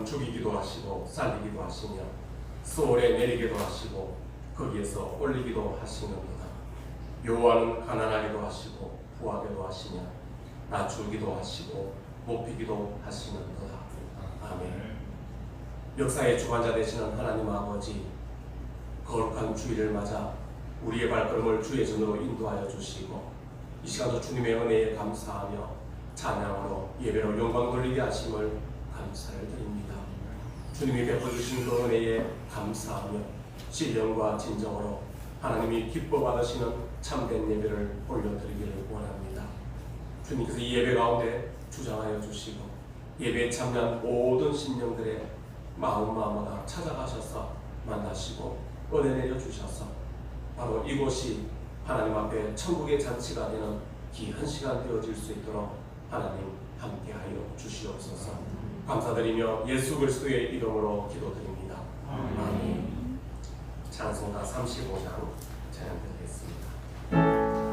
죽이기도 하시고 살리기도 하시며 소홀에 내리기도 하시고 거기에서 올리기도 하시는구나. 여호와는 가난하기도 하시고 부하게도 하시며 낮추기도 하시고 높이기도 하시는구나. 아멘. 역사의 주관자 되시는 하나님 아버지, 거룩한 주일을 맞아 우리의 발걸음을 주의 전으로 인도하여 주시고 이 시간도 주님의 은혜에 감사하며 찬양으로 예배로 영광 돌리게 하심을 감사를 드립니다. 주님이 베풀어주신 그 은혜에 감사하며 신령과 진정으로 하나님이 기뻐 받으시는 참된 예배를 올려드리기를 원합니다. 주님께서 이 예배 가운데 주장하여 주시고 예배에 참여한 모든 심령들의 마음마다 찾아가셔서 만나시고 은혜 내려주셔서 바로 이곳이 하나님 앞에 천국의 잔치가 되는 귀한 시간 되어질 수 있도록 하나님 함께하여 주시옵소서. 감사드리며 예수 그리스도의 이름으로 기도드립니다. 아멘. 찬송가 35장 찬양드리겠습니다.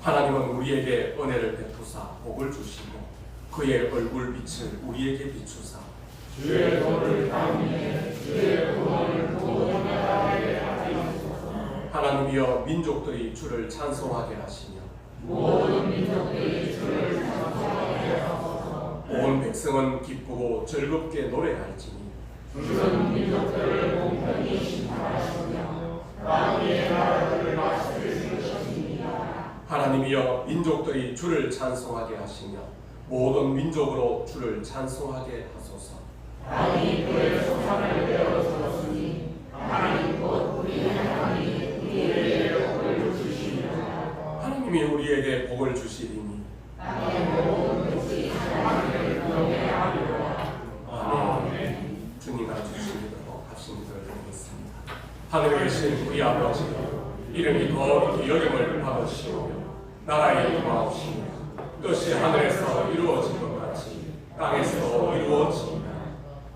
하나님은 우리에게 은혜를 베푸사 복을 주시고 그의 얼굴 빛을 우리에게 비추사 주의 도를 향해 주의 구원을 모든 나라에 하시옵소서. 하나님이여 민족들이 주를 찬송하게 하시며 모든 민족들이 주를 찬송하게 하소서. 온 백성은 기쁘고 즐겁게 노래할지니 주는 민족들을 공평히 심판하시며 땅의 나라들을 다스리실 것입니다. 하나님이여 민족들이 주를 찬송하게 하시며 모든 민족으로 주를 찬송하게 하소서. 땅이 그의 소산을 베어 주었으니 하나님 곧 우리 하나님이 우리에게 복을 주시며 기도드리겠습니다. 하늘에 계신 우리 아버지, 이름이 거룩히 여김을 받으시오며 나라의 임하옵시며 뜻이 하늘에서 이루어진 것 같이 땅에서 이루어지이다.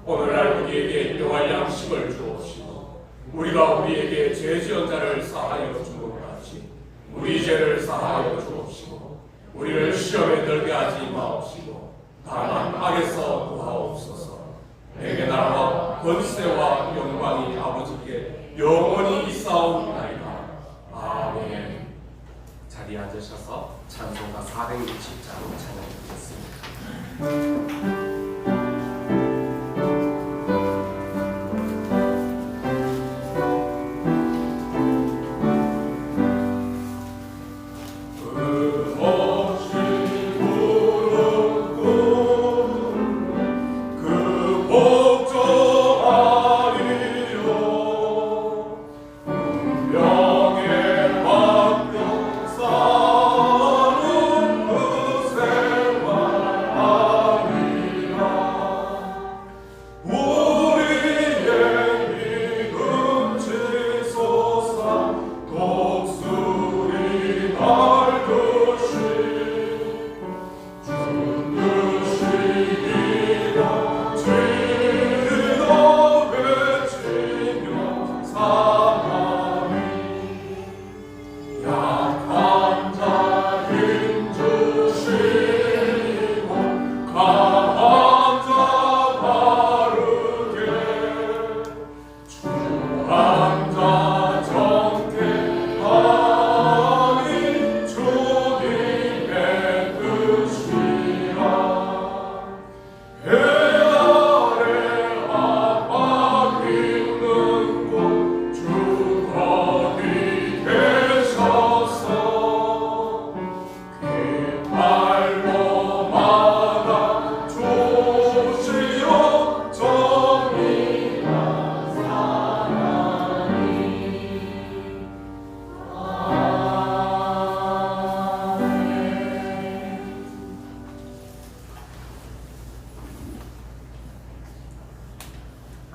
오늘날 우리에게 일용할 양식을 주옵시고 우리가 우리에게 죄 지은 자를 사하여 준 것 같이 우리 죄를 사하여 주옵시고 우리를 시험에 들게 하지 마옵시고 다만 악에서 구하옵소서. 내게 나라와 권세와 영광이 아버지께 영원히 있사옵나이다. 아멘. 자리에 앉으셔서 찬송가 460장 찬양드리겠습니다.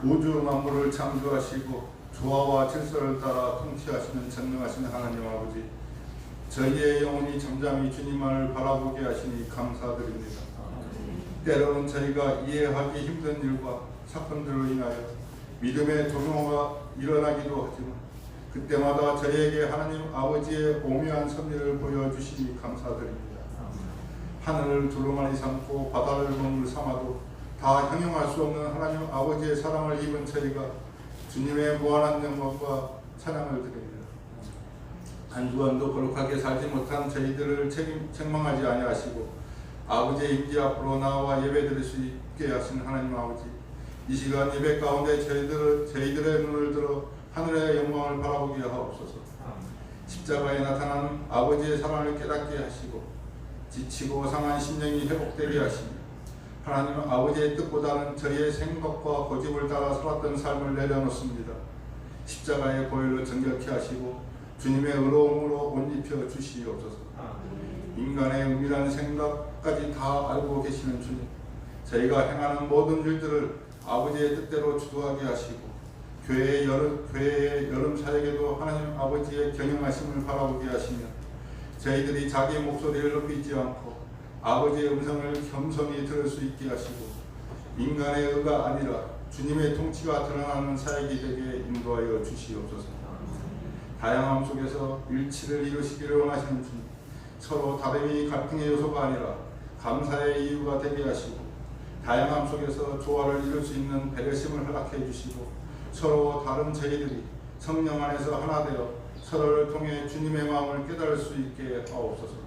우주 만물을 창조하시고 조화와 질서를 따라 통치하시는 전능하신 하나님 아버지, 저희의 영혼이 잠잠히 주님을 바라보게 하시니 감사드립니다. 때로는 저희가 이해하기 힘든 일과 사건들로 인하여 믿음의 조명화가 일어나기도 하지만 그때마다 저희에게 하나님 아버지의 오묘한 섭리를 보여주시니 감사드립니다. 하늘을 두루마리 삼고 바다를 먹물 삼아도 다 형용할 수 없는 하나님 아버지의 사랑을 입은 저희가 주님의 무한한 영광과 찬양을 드립니다. 한 주간도 거룩하게 살지 못한 저희들을 책망하지 아니하시고 아버지의 임재 앞으로 나와 예배드릴 수 있게 하신 하나님 아버지, 이 시간 예배 가운데 저희들의 눈을 들어 하늘의 영광을 바라보게 하옵소서. 십자가에 나타나는 아버지의 사랑을 깨닫게 하시고 지치고 상한 심령이 회복되게 하시며 하나님 아버지의 뜻보다는 저희의 생각과 고집을 따라 살았던 삶을 내려놓습니다. 십자가의 보혈로 정결케 하시고 주님의 의로움으로 옷 입혀 주시옵소서. 인간의 은밀한 생각까지 다 알고 계시는 주님, 저희가 행하는 모든 일들을 아버지의 뜻대로 주도하게 하시고 교회의 여름 사역에도 하나님 아버지의 경영하심을 바라보게 하시며 저희들이 자기 목소리를 높이지 않고 아버지의 음성을 겸손히 들을 수 있게 하시고 인간의 의가 아니라 주님의 통치가 드러나는 사역이 되게 인도하여 주시옵소서. 다양함 속에서 일치를 이루시기를 원하시는 주님, 서로 다름이 갈등의 요소가 아니라 감사의 이유가 되게 하시고 다양함 속에서 조화를 이룰 수 있는 배려심을 허락해 주시고 서로 다른 저희들이 성령 안에서 하나 되어 서로를 통해 주님의 마음을 깨달을 수 있게 하옵소서.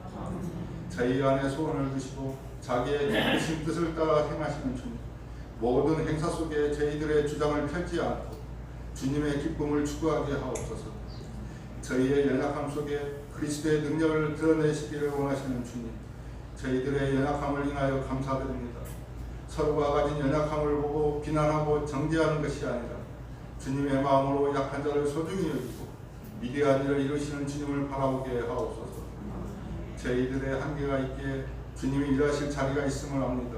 저희 안에 소원을 두시고 자기의 깊으신 뜻을 따라 행하시는 주님, 모든 행사 속에 저희들의 주장을 펼지 않고 주님의 기쁨을 추구하게 하옵소서. 저희의 연약함 속에 그리스도의 능력을 드러내시기를 원하시는 주님, 저희들의 연약함을 인하여 감사드립니다. 서로가 가진 연약함을 보고 비난하고 정죄하는 것이 아니라 주님의 마음으로 약한 자를 소중히 여기고 위대한 일을 이루시는 주님을 바라보게 하옵소서. 저희들의 한계가 있기에 주님이 일하실 자리가 있음을 압니다.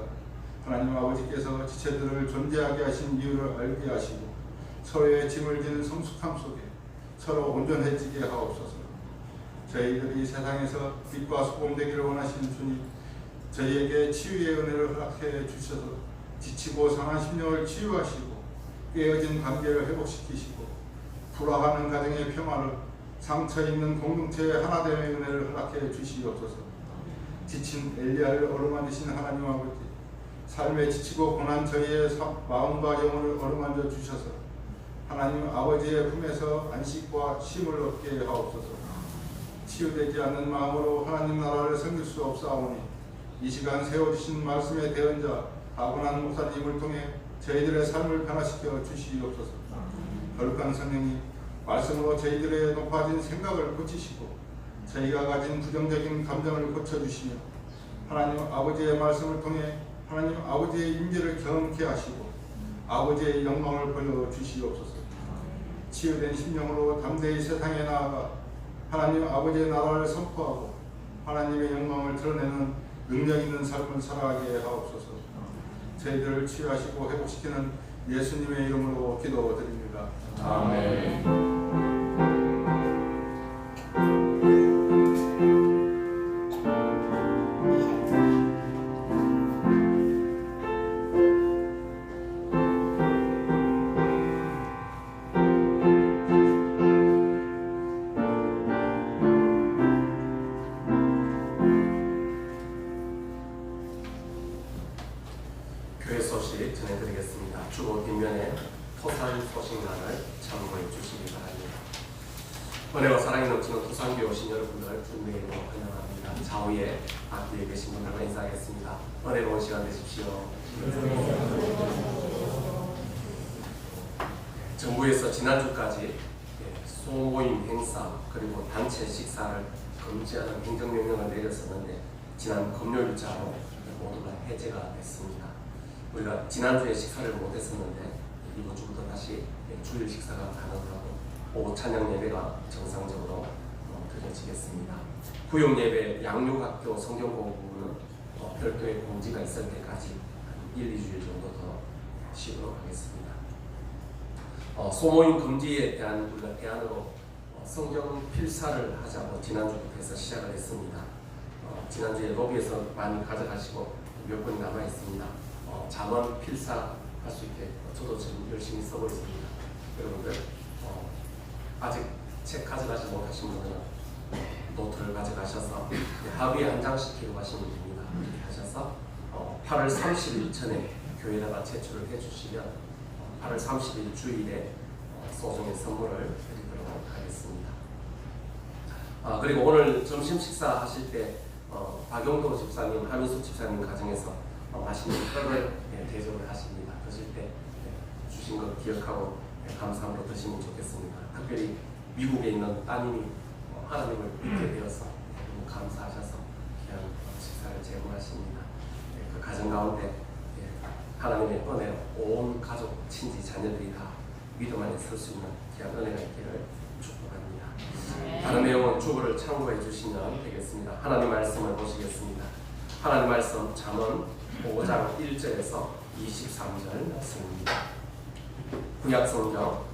하나님 아버지께서 지체들을 존재하게 하신 이유를 알게 하시고 서로의 짐을 지는 성숙함 속에 서로 온전해지게 하옵소서. 저희들이 세상에서 빛과 소금 되기를 원하시는 주님, 저희에게 치유의 은혜를 허락해 주셔서 지치고 상한 심령을 치유하시고 깨어진 관계를 회복시키시고 불화하는 가정의 평화를, 상처 있는 공동체의 하나됨의 은혜를 허락해 주시옵소서. 지친 엘리야를 어루만지신 하나님 아버지, 삶에 지치고 고난 저희의 마음과 영혼을 어루만져 주셔서 하나님 아버지의 품에서 안식과 쉼을 얻게 하옵소서. 치유되지 않는 마음으로 하나님 나라를 섬길 수 없사오니 이 시간 세워주신 말씀의 대언자 아브라함 목사님을 통해 저희들의 삶을 변화시켜 주시옵소서. 거룩한 성령님, 말씀으로 저희들의 높아진 생각을 고치시고 저희가 가진 부정적인 감정을 고쳐주시며 하나님 아버지의 말씀을 통해 하나님 아버지의 임재를 경험케 하시고 아버지의 영광을 보여주시옵소서. 치유된 심령으로 담대히 세상에 나아가 하나님 아버지의 나라를 선포하고 하나님의 영광을 드러내는 능력 있는 삶을 살아가게 하옵소서. 저희들을 치유하시고 회복시키는 예수님의 이름으로 기도드립니다. 아멘. 교회 소식 전해드리겠습니다. 주보 뒷면에 토산 소식란을 참고해 주시기 바랍니다. 은혜와 사랑이 넘치는 토산교회 오신 여러분들 주님의 이름으로 환영합니다. 좌우에 앞뒤에 계신 분들과 인사하겠습니다. 은혜로운 시간 되십시오. 정부에서 지난주까지 소모임 행사 그리고 단체 식사를 금지하는 행정명령을 내렸었는데 지난 금요일자로 모두가 해제가 됐습니다. 우리가 지난주에 식사를 못했었는데 이번 주부터 다시 주일 식사가 가능하고 오후 찬양 예배가 정상적으로 드려지겠습니다. 구역 예배 양육학교 성경 공부는 별도의 공지가 있을 때까지 1-2주일 정도 더 쉬도록 하겠습니다. 소모임 금지에 대한 우리가 대안으로 성경 필사를 하자고 지난주부터 해서 시작을 했습니다. 지난주에 로비에서 많이 가져가시고 몇 권이 남아 있습니다. 잠언 필사 할 수 있게 저도 지금 열심히 써고 있습니다. 여러분들 아직 책 가져가지 못하신 분들은 노트를 가져가셔서 하루에 한 장씩 기록하시면 됩니다. 이렇게 하셔서 8월 30일 전에 교회에다가 제출을 해주시면 8월 30일 주일에 소정의 선물을 드리도록 하겠습니다. 그리고 오늘 점심 식사 하실 때 박용도 집사님, 하민수 집사님 가정에서 맛있는 떡을 대접을 하십니다. 드실 때 주신 것 기억하고 감사함으로 드시면 좋겠습니다. 특별히 미국에 있는 따님이 하나님을 믿게 되어서 너무 감사하셔서 귀한 식사를 제공하십니다. 그 가정 가운데 하나님의 은혜로 온 가족, 친지, 자녀들이 다 믿음 안에 설 수 있는 귀한 은혜가 있기를 축복합니다. 다른 내용은 주보를 참고해 주시면 되겠습니다. 하나님 말씀을 보시겠습니다. 하나님 말씀 잠언 5장 1절에서 23절 말씀입니다. 구약성경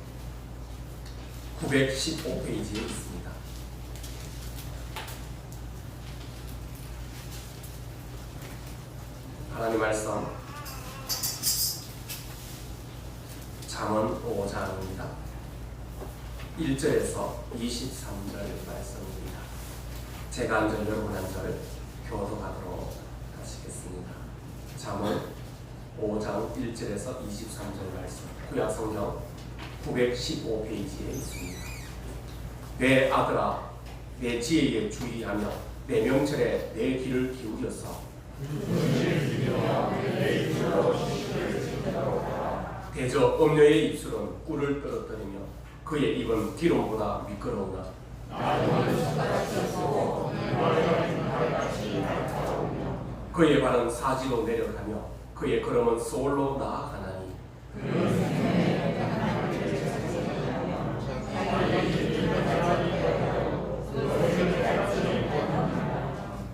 915페이지에 있습니다. 하나님 말씀 잠언 5장입니다. 1절에서 23절 말씀입니다. 제가 한 절, 여러분 한 절 교도하도록 하시겠습니다. 잠언 5장 1절에서 23절 말씀 구약성경 915페이지에 있습니다. 내 아들아 내 지혜에 주의하며 내 명철에 내 귀를 기울여서 대저 음녀의 입술은 꿀을 떨어뜨리며 그의 입은 기름보다 미끄러우나 그의 발은 사지로 내려가며 그의 걸음은 소홀로 나아가나니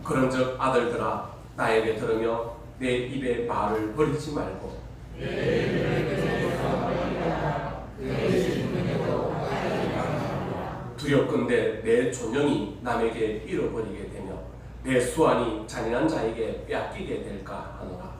그런즉 아들들아 나에게 들으며 내 입의 말을 버리지 말고 두렵건대 내 존영이 남에게 잃어버리게 되며 내 수완이 잔인한 자에게 빼앗기게 될까 하노라.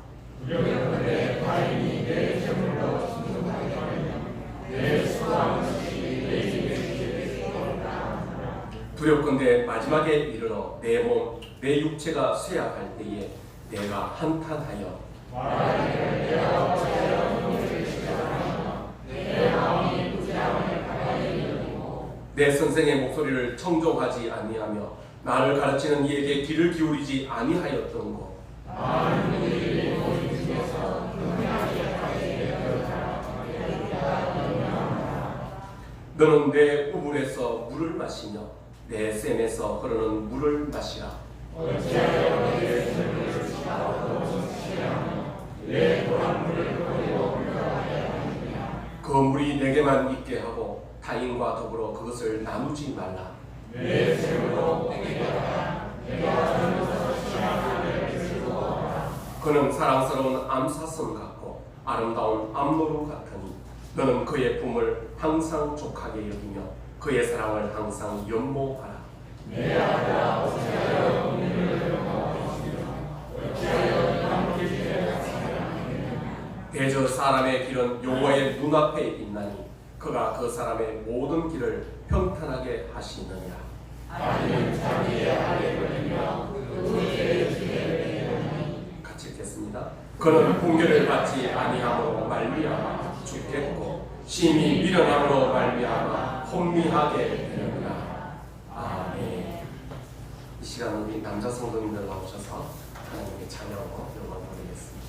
두렵건대 타인이 내 재물로 충족하게 하면 내 수완 없이 내 집에 주게 되리까. 두렵건대 마지막에 이르러 내 몸, 내 육체가 쇠약할 때에 내가 한탄하여 만일 내가 어찌하여 눈을 시작하며 내 마음이 부지런히 가까이 여기고 내 선생의 목소리를 청종하지 아니하며 나를 가르치는 이에게 귀를 기울이지 아니하였던 것. 많은 이들이 모임 중에서 흥하게 하게 되었다. 너는 내 우물에서 물을 마시며 내 샘에서 흐르는 물을 마시라. 어찌하여 내 손을 취하고 취하며 내 도란물을 버리고 흘러가게 하느냐. 그 물이 내게만 있게 하고 타인과 더불어 그것을 나누지 말라. 내 샘으로 땡겨라. 내가 들어서 취하기를 즐거워하라. 그는 사랑스러운 암사슴 같고 아름다운 암노루 같으니 너는 그의 품을 항상 족하게 여기며 그의 사랑을 항상 연모하라. 내 아들아 어찌하여 국민을 영화하시며 어찌하여 남의 길에 사랑하느냐. 대저 사람의 길은 여호와의 눈앞에 있나니 그가 그 사람의 모든 길을 평탄하게 하시느니라. 아들은 자기의 아래 걸리며 그의 길에 되느니. 같이 읽겠습니다. 그는 공개를 받지 아니함으로 말미암아 죽겠고 심히 미련함으로 말미암아 혼미하게 되느니라. 아멘. 이 시간 우리 남자 성도님들 나오셔서 하나님께 찬양하고 영광 돌리겠습니다.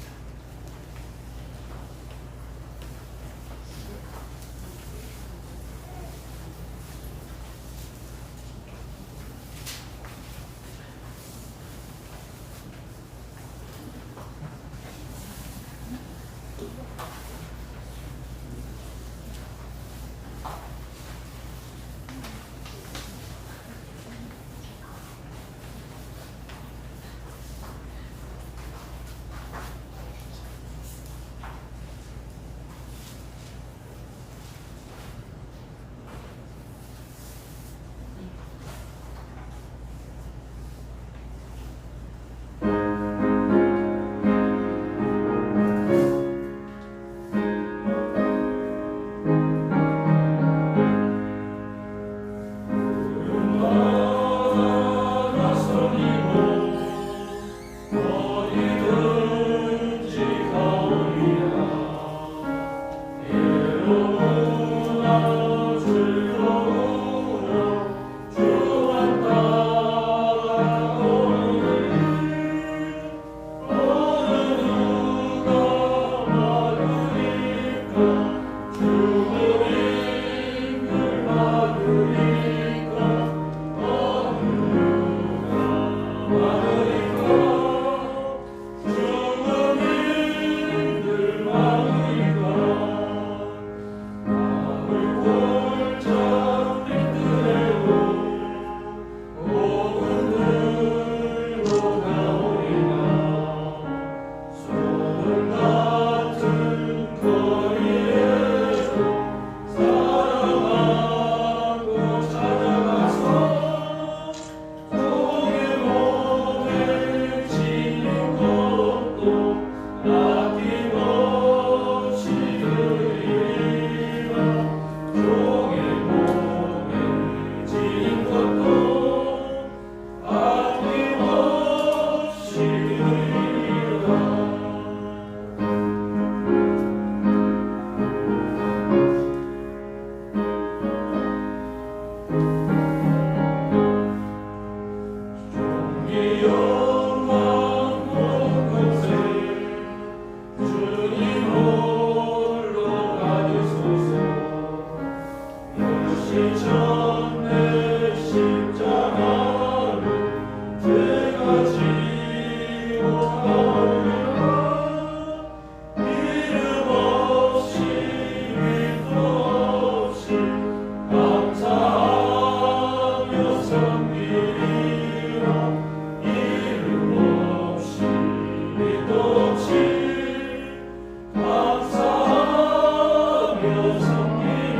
감사하며 섬기리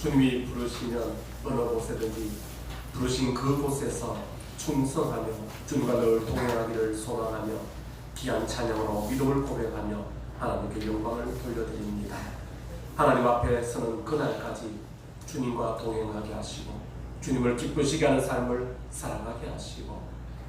주님이 부르시면 어느 곳에든지 부르신 그곳에서 충성하며 주님과 늘 동행하기를 소망하며 귀한 찬양으로 믿음을 고백하며 하나님께 영광을 돌려드립니다. 하나님 앞에 서는 그날까지 주님과 동행하게 하시고 주님을 기쁘시게 하는 삶을 살아가게 하시고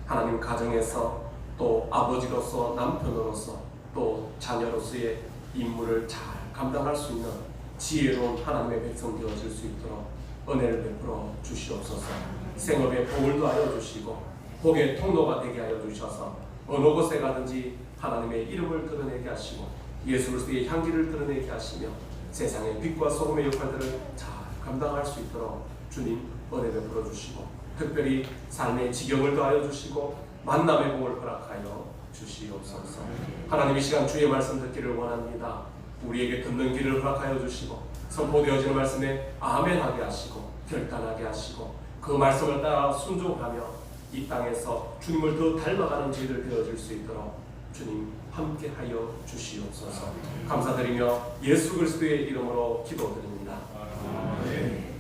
하나님 가정에서 또 아버지로서 남편으로서 또 자녀로서의 임무를 잘 감당할 수 있는 지혜로운 하나님의 백성 되어질 수 있도록 은혜를 베풀어 주시옵소서. 생업에 복을 더하여 주시고 복의 통로가 되게 하여 주셔서 어느 곳에 가든지 하나님의 이름을 드러내게 하시고 예수 그리스도의 향기를 드러내게 하시며 세상의 빛과 소금의 역할들을 잘 감당할 수 있도록 주님 은혜 베풀어 주시고 특별히 삶의 지경을 더하여 주시고 만남의 복을 허락하여 주시옵소서. 하나님 이 시간 주의 말씀 듣기를 원합니다. 우리에게 듣는 길을 허락하여 주시고 선포되어지는 말씀에 아멘하게 하시고 결단하게 하시고 그 말씀을 따라 순종하며 이 땅에서 주님을 더 닮아가는 길을 되어질 수 있도록 주님 함께하여 주시옵소서. 감사드리며 예수 그리스도의 이름으로 기도드립니다. 아멘.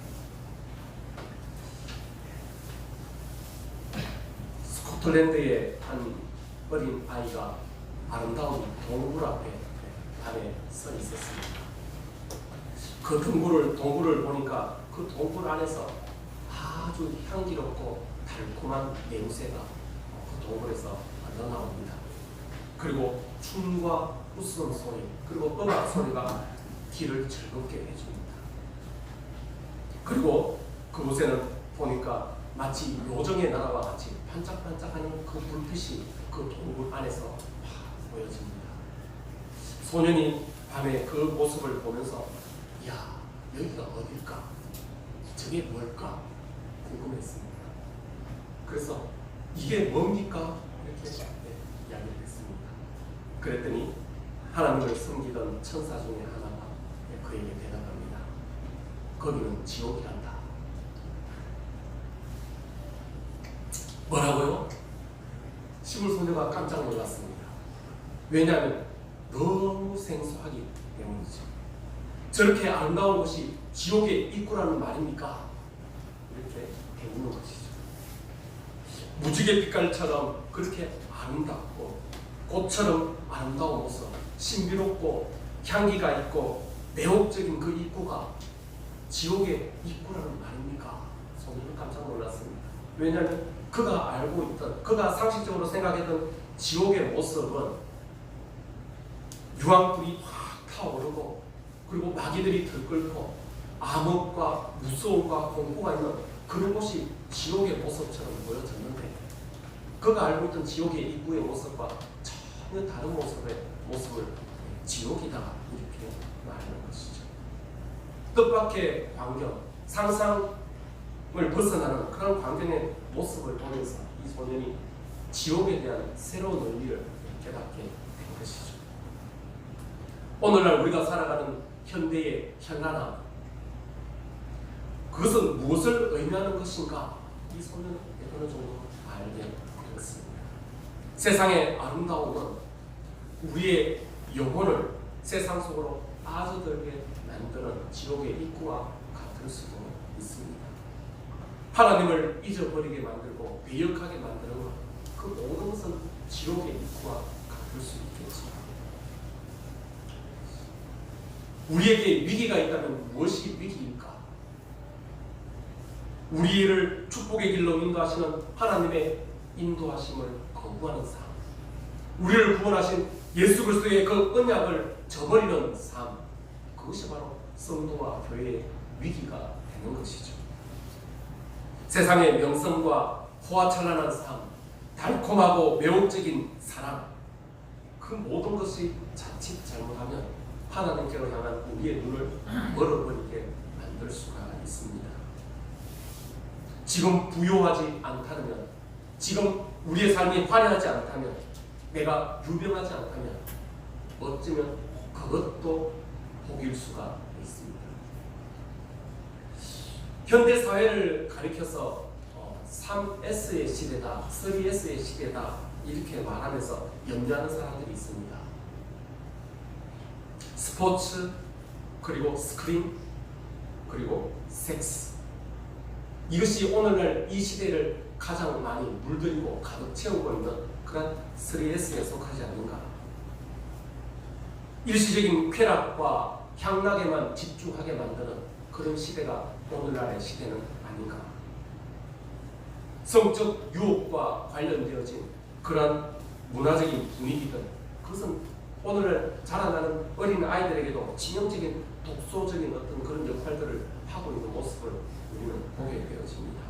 스코틀랜드의 한 어린 아이가 아름다운 동굴 앞에 밤에 서 있었습니다. 그 동굴을 보니까 그 동굴 안에서 아주 향기롭고 달콤한 냄새가 그 동굴에서 나옵니다. 그리고 춤과 웃음소리 그리고 음악 소리가 귀를 즐겁게 해줍니다. 그리고 그곳에는 보니까 마치 요정의 나라와 같이 반짝반짝하는 그 불빛이 그 동굴 안에서 보여집니다. 소년이 밤에 그 모습을 보면서 야, 여기가 어딜까? 저게 뭘까? 궁금했습니다. 그래서 이게 뭡니까? 이렇게 이야기를 했습니다. 그랬더니 하나님을 섬기던 천사 중에 하나가 그에게 대답합니다. 거기는 지옥이란다. 뭐라고요? 시골 소녀가 깜짝 놀랐습니다. 왜냐하면 너무 생소하기 때문이죠. 저렇게 아름다운 곳이 지옥의 입구라는 말입니까? 이렇게 배우는 것이죠. 무지개 빛깔처럼 그렇게 아름답고 꽃처럼 아름다운 모습, 신비롭고 향기가 있고 매혹적인 그 입구가 지옥의 입구라는 말입니까? 소녀는 깜짝 놀랐습니다. 왜냐하면 그가 알고 있던, 그가 상식적으로 생각했던 지옥의 모습은 유황불이 확 타오르고 그리고 마귀들이 들끓고 암흑과 무서움과 공포가 있는 그런 곳이 지옥의 모습처럼 보여졌는데 그가 알고 있던 지옥의 입구의 모습과 전혀 다른 모습을 지옥이다 이렇게 말하는 것이죠. 뜻밖의 광경, 상상을 벗어나는 그런 광경의 모습을 보면서 이 소년이 지옥에 대한 새로운 의미를 깨닫게 된 것이죠. 오늘날 우리가 살아가는 현대의 현란함, 그것은 무엇을 의미하는 것인가? 이 소년은 어느 정도 알게 되었습니다. 세상의 아름다움은 우리의 영혼을 세상 속으로 빠져들게 만드는 지옥의 입구와 같을 수도 있습니다. 하나님을 잊어버리게 만들고 배역하게 만드는 것, 그 모든 것은 지옥의 입구와 같을 수 있겠죠. 우리에게 위기가 있다면 무엇이 위기일까? 우리를 축복의 길로 인도하시는 하나님의 인도하심을 거부하는 삶, 우리를 구원하신 예수 그리스도의 그 언약을 저버리는 삶, 그것이 바로 성도와 교회의 위기가 되는 것이죠. 세상의 명성과 호화찬란한 삶, 달콤하고 매혹적인 사랑, 그 모든 것이 자칫 잘못하면 하나님께로 향한 우리의 눈을 멀어버리게 만들 수가 있습니다. 지금 부요하지 않다면, 지금 우리의 삶이 화려하지 않다면, 내가 유명하지 않다면 어쩌면 그것도 복일 수가 있습니다. 현대 사회를 가리켜서 3S의 시대다, 3S의 시대다 이렇게 말하면서 연구하는 사람들이 있습니다. 스포츠, 그리고 스크린, 그리고 섹스. 이것이 오늘날 이 시대를 가장 많이 물들이고 가득 채우고 있는 그런 3S에 속하지 않는가. 일시적인 쾌락과 향락에만 집중하게 만드는 그런 시대가 오늘날의 시대는 아닌가. 성적 유혹과 관련되어진 그러한 문화적인 분위기들, 그것은 오늘날 자라나는 어린 아이들에게도 치명적인 독소적인 어떤 그런 역할들을 하고 있는 모습을 우리는 보게 되어집니다.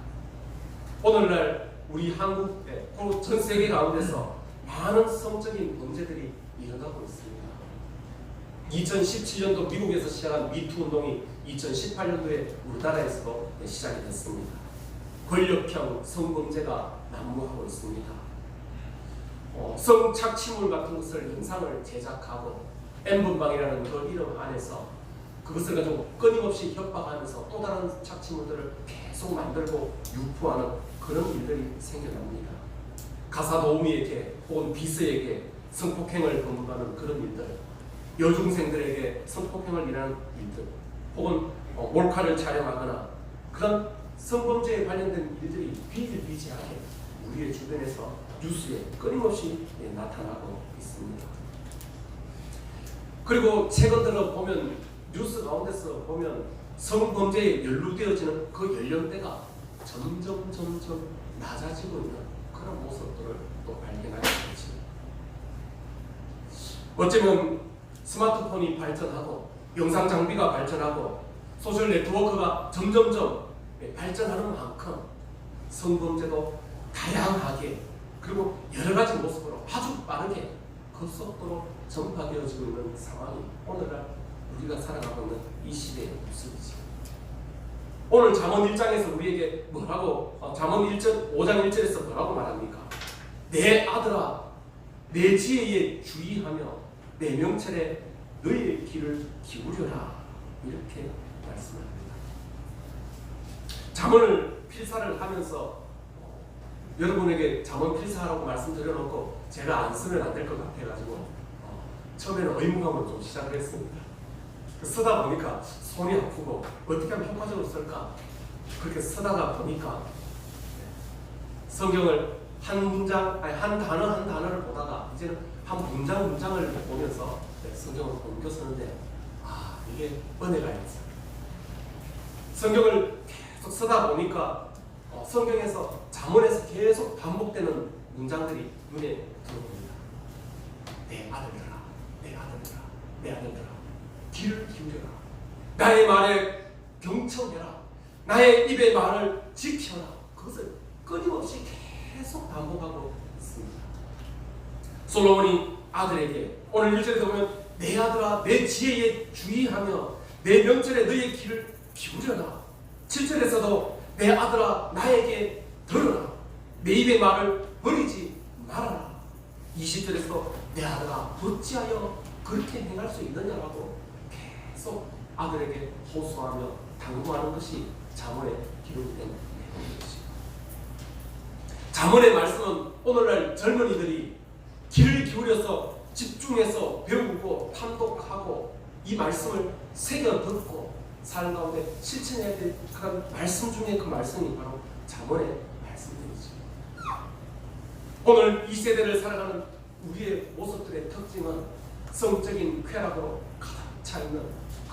오늘날 우리 한국에, 전 세계 가운데서 많은 성적인 문제들이 일어나고 있습니다. 2017년도 미국에서 시작한 미투 운동이 2018년도에 우리나라에서도 시작이 됐습니다. 권력형 성범죄가 난무하고 있습니다. 성착취물 같은 것을 영상을 제작하고 N분방이라는 그 이름 안에서 그것을 가지고 끊임없이 협박하면서 또 다른 착취물들을 계속 만들고 유포하는 그런 일들이 생겨납니다. 가사 도우미에게 혹은 비서에게 성폭행을 범하는 그런 일들, 여중생들에게 성폭행을 일하는 일들, 혹은 몰카를 촬영하거나 그런 성범죄에 관련된 일들이 비일비재하게 우리의 주변에서 뉴스에 끊임없이 나타나고 있습니다. 그리고 최근 들어 보면 뉴스 가운데서 보면 성범죄에 연루되어지는 그 연령대가 점점 낮아지고 있는 그런 모습들을 또 발견하게 되죠. 어쩌면 스마트폰이 발전하고 영상 장비가 발전하고 소셜 네트워크가 점점점 발전하는 만큼 성범죄도 다양하게 그리고 여러 가지 모습으로 아주 빠르게 급속도로 전파되어지고 있는 상황이 오늘날 우리가 살아가고 있는 이 시대의 모습이죠. 오늘 잠언 1장에서 우리에게 뭐라고, 잠언 5장 1절에서 뭐라고 말합니까? 내 아들아, 내 지혜에 주의하며 내 명철에 너의 귀를 기울여라, 이렇게 말씀합니다. 잠언을 필사를 하면서 여러분에게 잠언 필사하라고 말씀드려놓고 제가 안 쓰면 안 될 것 같아가지고 처음에는 의무감으로 좀 시작을 했습니다. 쓰다 보니까 손이 아프고 어떻게 하면 효과적으로 쓸까, 그렇게 쓰다가 보니까 성경을 한 문장, 한 단어를 보다가 이제는 한 문장을 보면서 성경을 옮겨 쓰는데 이게 은혜가 있어요. 성경을 계속 쓰다 보니까 성경에서 잠언에서 계속 반복되는 문장들이 눈에 들어옵니다. 내 아들들아, 내 아들들아, 내 아들들아, 귀를 기울여라. 나의 말에 경청해라. 나의 입의 말을 지켜라. 그것을 끊임없이 계속 반복하고 있습니다. 솔로몬이 아들에게 오늘 1절에서 보면 내 아들아, 내 지혜에 주의하며 내 명철에 너의 귀를 기울여라. 7절에서도 내 아들아, 나에게 들어라. 내 입의 말을 버리지 말아라. 20절에서 내 아들아, 어찌하여 그렇게 행할 수 있느냐라고 계속 아들에게 호소하며 당부하는 것이 잠언에 기록된 내용이죠. 잠언의 말씀은 오늘날 젊은이들이 귀를 기울여서 집중해서 배우고 탐독하고 이 말씀을 새겨 듣고 삶 가운데 실천해야 될 그런 말씀 중에 그 말씀이 바로 잠언의 말씀들이죠. 오늘 이 세대를 살아가는 우리의 모습들의 특징은 성적인 쾌락으로 가득 차 있는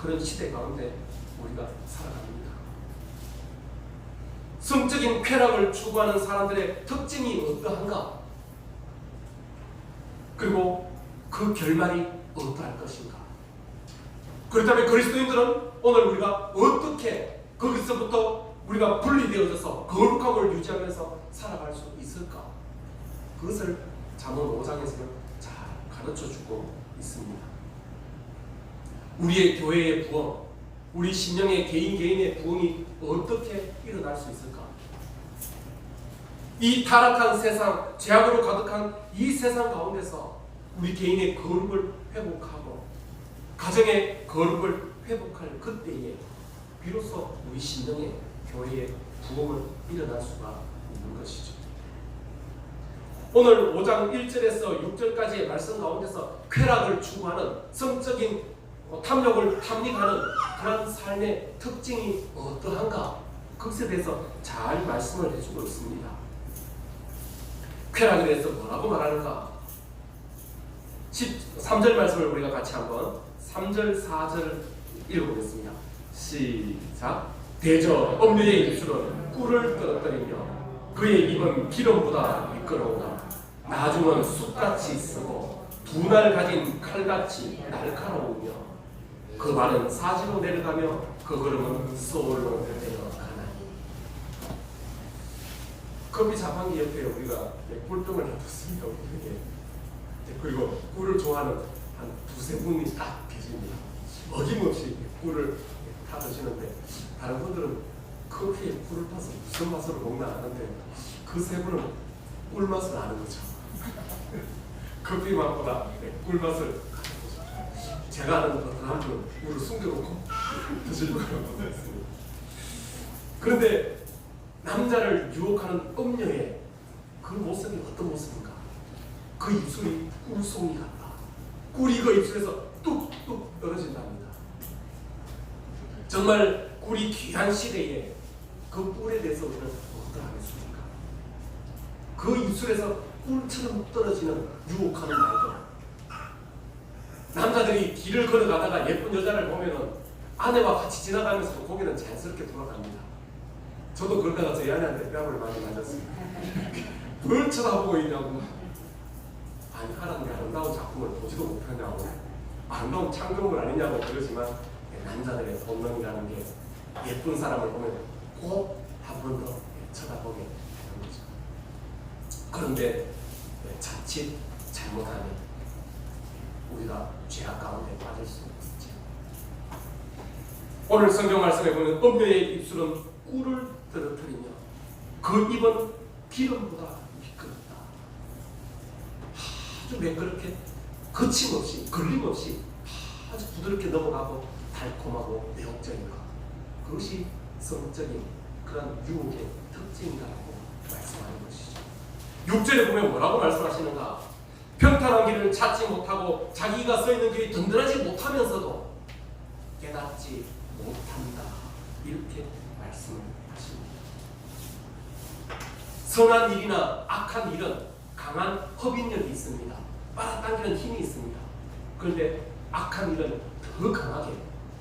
그런 시대 가운데 우리가 살아갑니다. 성적인 쾌락을 추구하는 사람들의 특징이 어떠한가? 그리고 그 결말이 어떠할 것인가? 그렇다면 그리스도인들은 오늘 우리가 어떻게 거기서부터 우리가 분리되어져서 거룩함을 유지하면서 살아갈 수 있을까? 그것을 잠언 5장에서는 잘 가르쳐주고 있습니다. 우리의 교회의 부흥, 우리 신령의 개인의 부흥이 어떻게 일어날 수 있을까? 이 타락한 세상, 죄악으로 가득한 이 세상 가운데서 우리 개인의 거룩을 회복하고 가정의 거룩을 회복할 그때에 비로소 우리 신령의 교회의 부흥은 일어날 수가 있는 것이죠. 오늘 5장 1절에서 6절까지의 말씀 가운데서 쾌락을 추구하는 성적인 탐욕을 탐닉하는 그런 삶의 특징이 어떠한가? 그것에 대해서 잘 말씀을 해주고 있습니다. 쾌락에 대해서 뭐라고 말하는가? 3절 말씀을 우리가 같이 한번 3절 4절 읽어보겠습니다. 시작. 대저 음료의 입술은 꿀을 떨어뜨리며 그의 입은 기름보다 미끄러우나 나중은 쑥같이 쓰고 두 날 가진 칼같이 날카로우며 그 발은 사지로 내려가며 그 걸음은 소홀로 내려가나니. 커피 자판기 옆에 우리가 꿀병을 놔뒀습니다. 그리고 꿀을 좋아하는 한 두세 분이 딱 계십니다. 어김없이 꿀을 타 드시는데 다른 분들은 커피에 꿀을 타서 무슨 맛으로 먹나 아는데 그 세 분은 꿀 맛을 아는 거죠. 커피 맛보다 꿀 맛을 아는 거죠. 제가 아는 어떤 한 분은 꿀을 숨겨놓고 드시는 걸 봤습니다. 그런데 남자를 유혹하는 음녀의 그 모습이 어떤 모습인가? 그 입술이 꿀송이 같다. 꿀이 그 입술에서 뚝뚝 떨어진답니다. 정말 꿀이 귀한 시대에 그 꿀에 대해서 우리는 어떠하겠습니까? 그 입술에서 꿀처럼 떨어지는 유혹하는 말들. 남자들이 길을 걸어가다가 예쁜 여자를 보면은 아내와 같이 지나가면서도 고개는 자연스럽게 돌아갑니다. 저도 그러다가 저희 아내한테 뺨을 많이 맞았습니다. 뭘 쳐다보고 있냐고. 아니 하라는 게 아름다운 작품을 보지도 못하냐고, 아름다운 창조물 아니냐고 그러지만 남자들의 본능이라는 게 예쁜 사람을 보면 꼭 한 번 더 쳐다보게 되는 거죠. 그런데 자칫 잘못하면 우리가 죄악 가운데 빠질 수 있죠. 오늘 성경 말씀에 보면 음녀의 입술은 꿀을 떨어뜨리며 그 입은 기름보다 미끄럽다. 아주 매끄럽게 거침없이 걸림없이 아주 부드럽게 넘어가고 달콤하고 매혹적인 것, 그것이 성적인 그런 유혹의 특징이라고 말씀하는 것이죠. 6절에 보면 뭐라고 말씀하시는가? 평탄한 길을 찾지 못하고 자기가 서 있는 길이 든든하지 못하면서도 깨닫지 못한다, 이렇게 말씀을 하십니다. 선한 일이나 악한 일은 강한 허빈력이 있습니다. 빨아당기는 힘이 있습니다. 그런데 악한 일은 더 강하게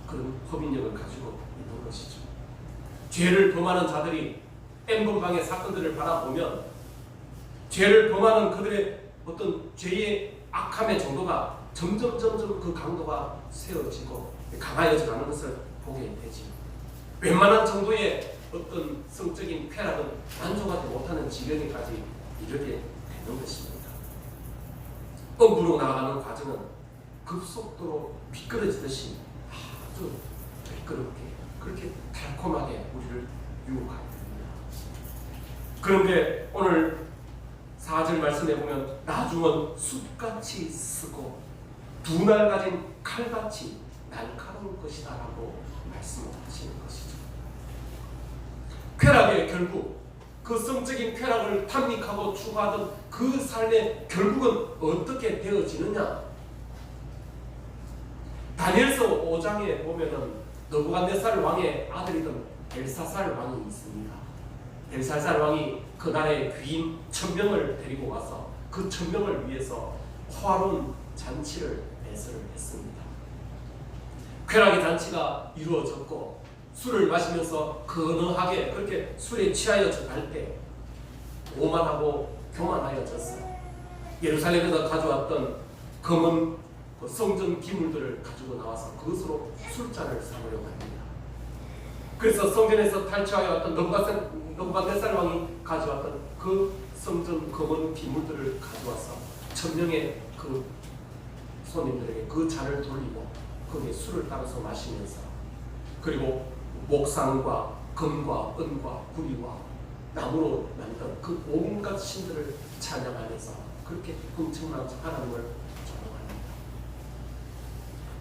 그런 허빈력을 가지고 있는 것이죠. 죄를 범하는 자들이 N번방의 사건들을 바라보면 죄를 범하는 그들의 어떤 죄의 악함의 정도가 점점 그 강도가 세워지고 강화해져 가는 것을 보게 되지. 웬만한 정도의 어떤 성적인 쾌락은 만족하지 못하는 지경에까지 이르게 되는 것입니다. 엄부로 나아가는 과정은 급속도로 미끄러지듯이 아주 매끄럽게 그렇게 달콤하게 우리를 유혹하게 됩니다. 그런데 오늘 4절 말씀에 보면 나중은 숲같이 쓰고 두 날 가진 칼같이 날카로울 것이다 라고 말씀하시는 것이죠. 쾌락의 결국, 그 성적인 쾌락을 탐닉하고 추구하던 그 삶의 결국은 어떻게 되어지느냐? 다니엘서 5장에 보면은 느부갓네살 왕의 아들이던 벨사살 왕이 있습니다. 벨사살 왕이 그 나라의 귀인 1000명을 데리고 와서 그 1000명을 위해서 화로운 잔치를 배설을 했습니다. 쾌락의 잔치가 이루어졌고 술을 마시면서 근허하게 그렇게 술에 취하여 갈 때 오만하고 교만하여졌어요. 예루살렘에서 가져왔던 검은 성전 기물들을 가지고 나와서 그것으로 술잔을 삼으려고 합니다. 그래서 성전에서 탈취하여 왔던 느부갓네살 왕이 가져왔던 그 성전 검은 기물들을 가져와서 1000명의 그 손님들에게 그 잔을 돌리고 거기에 술을 따라서 마시면서, 그리고 목상과 금과 은과 구리와 나무로 만든 그 온갖 신들을 찬양하면서 그렇게 흥청망청 하나님을 존경합니다.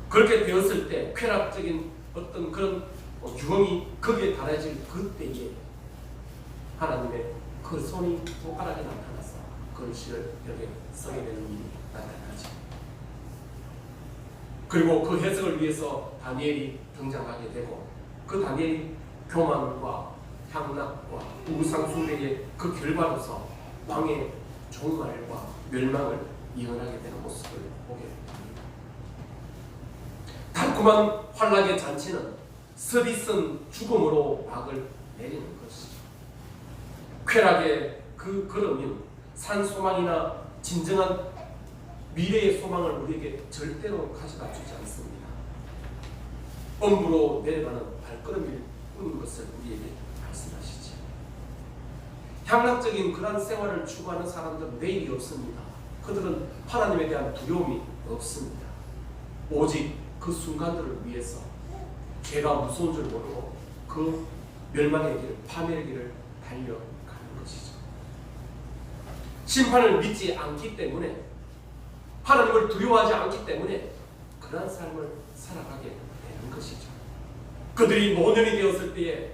그렇게 되었을 때 쾌락적인 어떤 그런 유흥이 거기에 달해질 그때에 하나님의 그 손이 손가락에 나타나서 글씨를 여기에 쓰게 되는 일이 나타나죠. 그리고 그 해석을 위해서 다니엘이 등장하게 되고 그 다니엘이 교만과 향락과 우상 숭배의 그 결과로서 왕의 종말과 멸망을 예언하게 되는 모습을 보게 됩니다. 달콤한 환락의 잔치는 서디슨 죽음으로 막을 내리는 것이죠. 쾌락의 그 걸음은 산 소망이나 진정한 미래의 소망을 우리에게 절대로 가져다 주지 않습니다. 엄부로 내려가는 발걸음일 뿐인 것을 우리에게 말씀하시죠. 향락적인 그런 생활을 추구하는 사람들은 내일이 없습니다. 그들은 하나님에 대한 두려움이 없습니다. 오직 그 순간들을 위해서 죄가 무서운 줄 모르고 그 멸망의 길, 파멸의 길을 달려가는 것이죠. 심판을 믿지 않기 때문에, 하나님을 두려워하지 않기 때문에 그러한 삶을 살아가게 되는 것이죠. 그들이 노년이 되었을 때에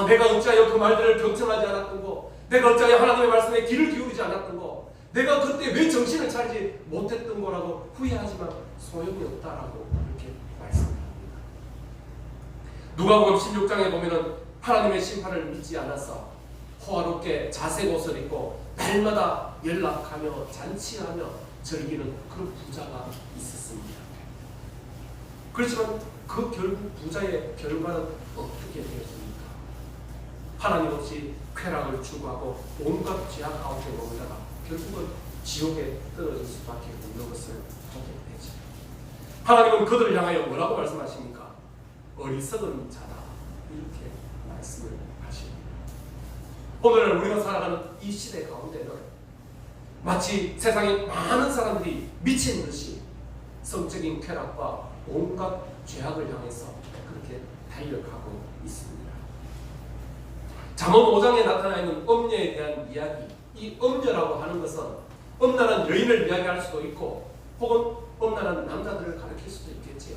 내가 어찌하여 그 말들을 경청하지 않았던고, 내가 어찌하여 하나님의 말씀에 귀를 기울이지 않았던고, 내가 그때 왜 정신을 차리지 못했던 거라고 후회하지만 소용이 없다라고 이렇게 말씀합니다. 누가복음 16장에 보면은 하나님의 심판을 믿지 않아서 호화롭게 자색 옷을 입고 날마다 연락하며 잔치하며 즐기는 그런 부자가 있었습니다. 그렇지만 그 결국 부자의 결과는 어떻게 되었습니까? 하나님 없이 쾌락을 추구하고 온갖 죄악 가운데 머물다가 결국은 지옥에 떨어질 수밖에 없는 것을 보게 되죠. 하나님은 그들을 향하여 뭐라고 말씀하십니까? 어리석은 자다, 이렇게 말씀을 하십니다. 오늘날 우리가 살아가는 이 시대 가운데는 마치 세상에 많은 사람들이 미친 듯이 성적인 쾌락과 온갖 죄악을 향해서 그렇게 달려가고 있습니다. 잠언 5장에 나타나 있는 엄녀에 대한 이야기, 이 엄녀라고 하는 것은 엄란한 여인을 이야기할 수도 있고 혹은 엄란한 남자들을 가리킬 수도 있겠지요.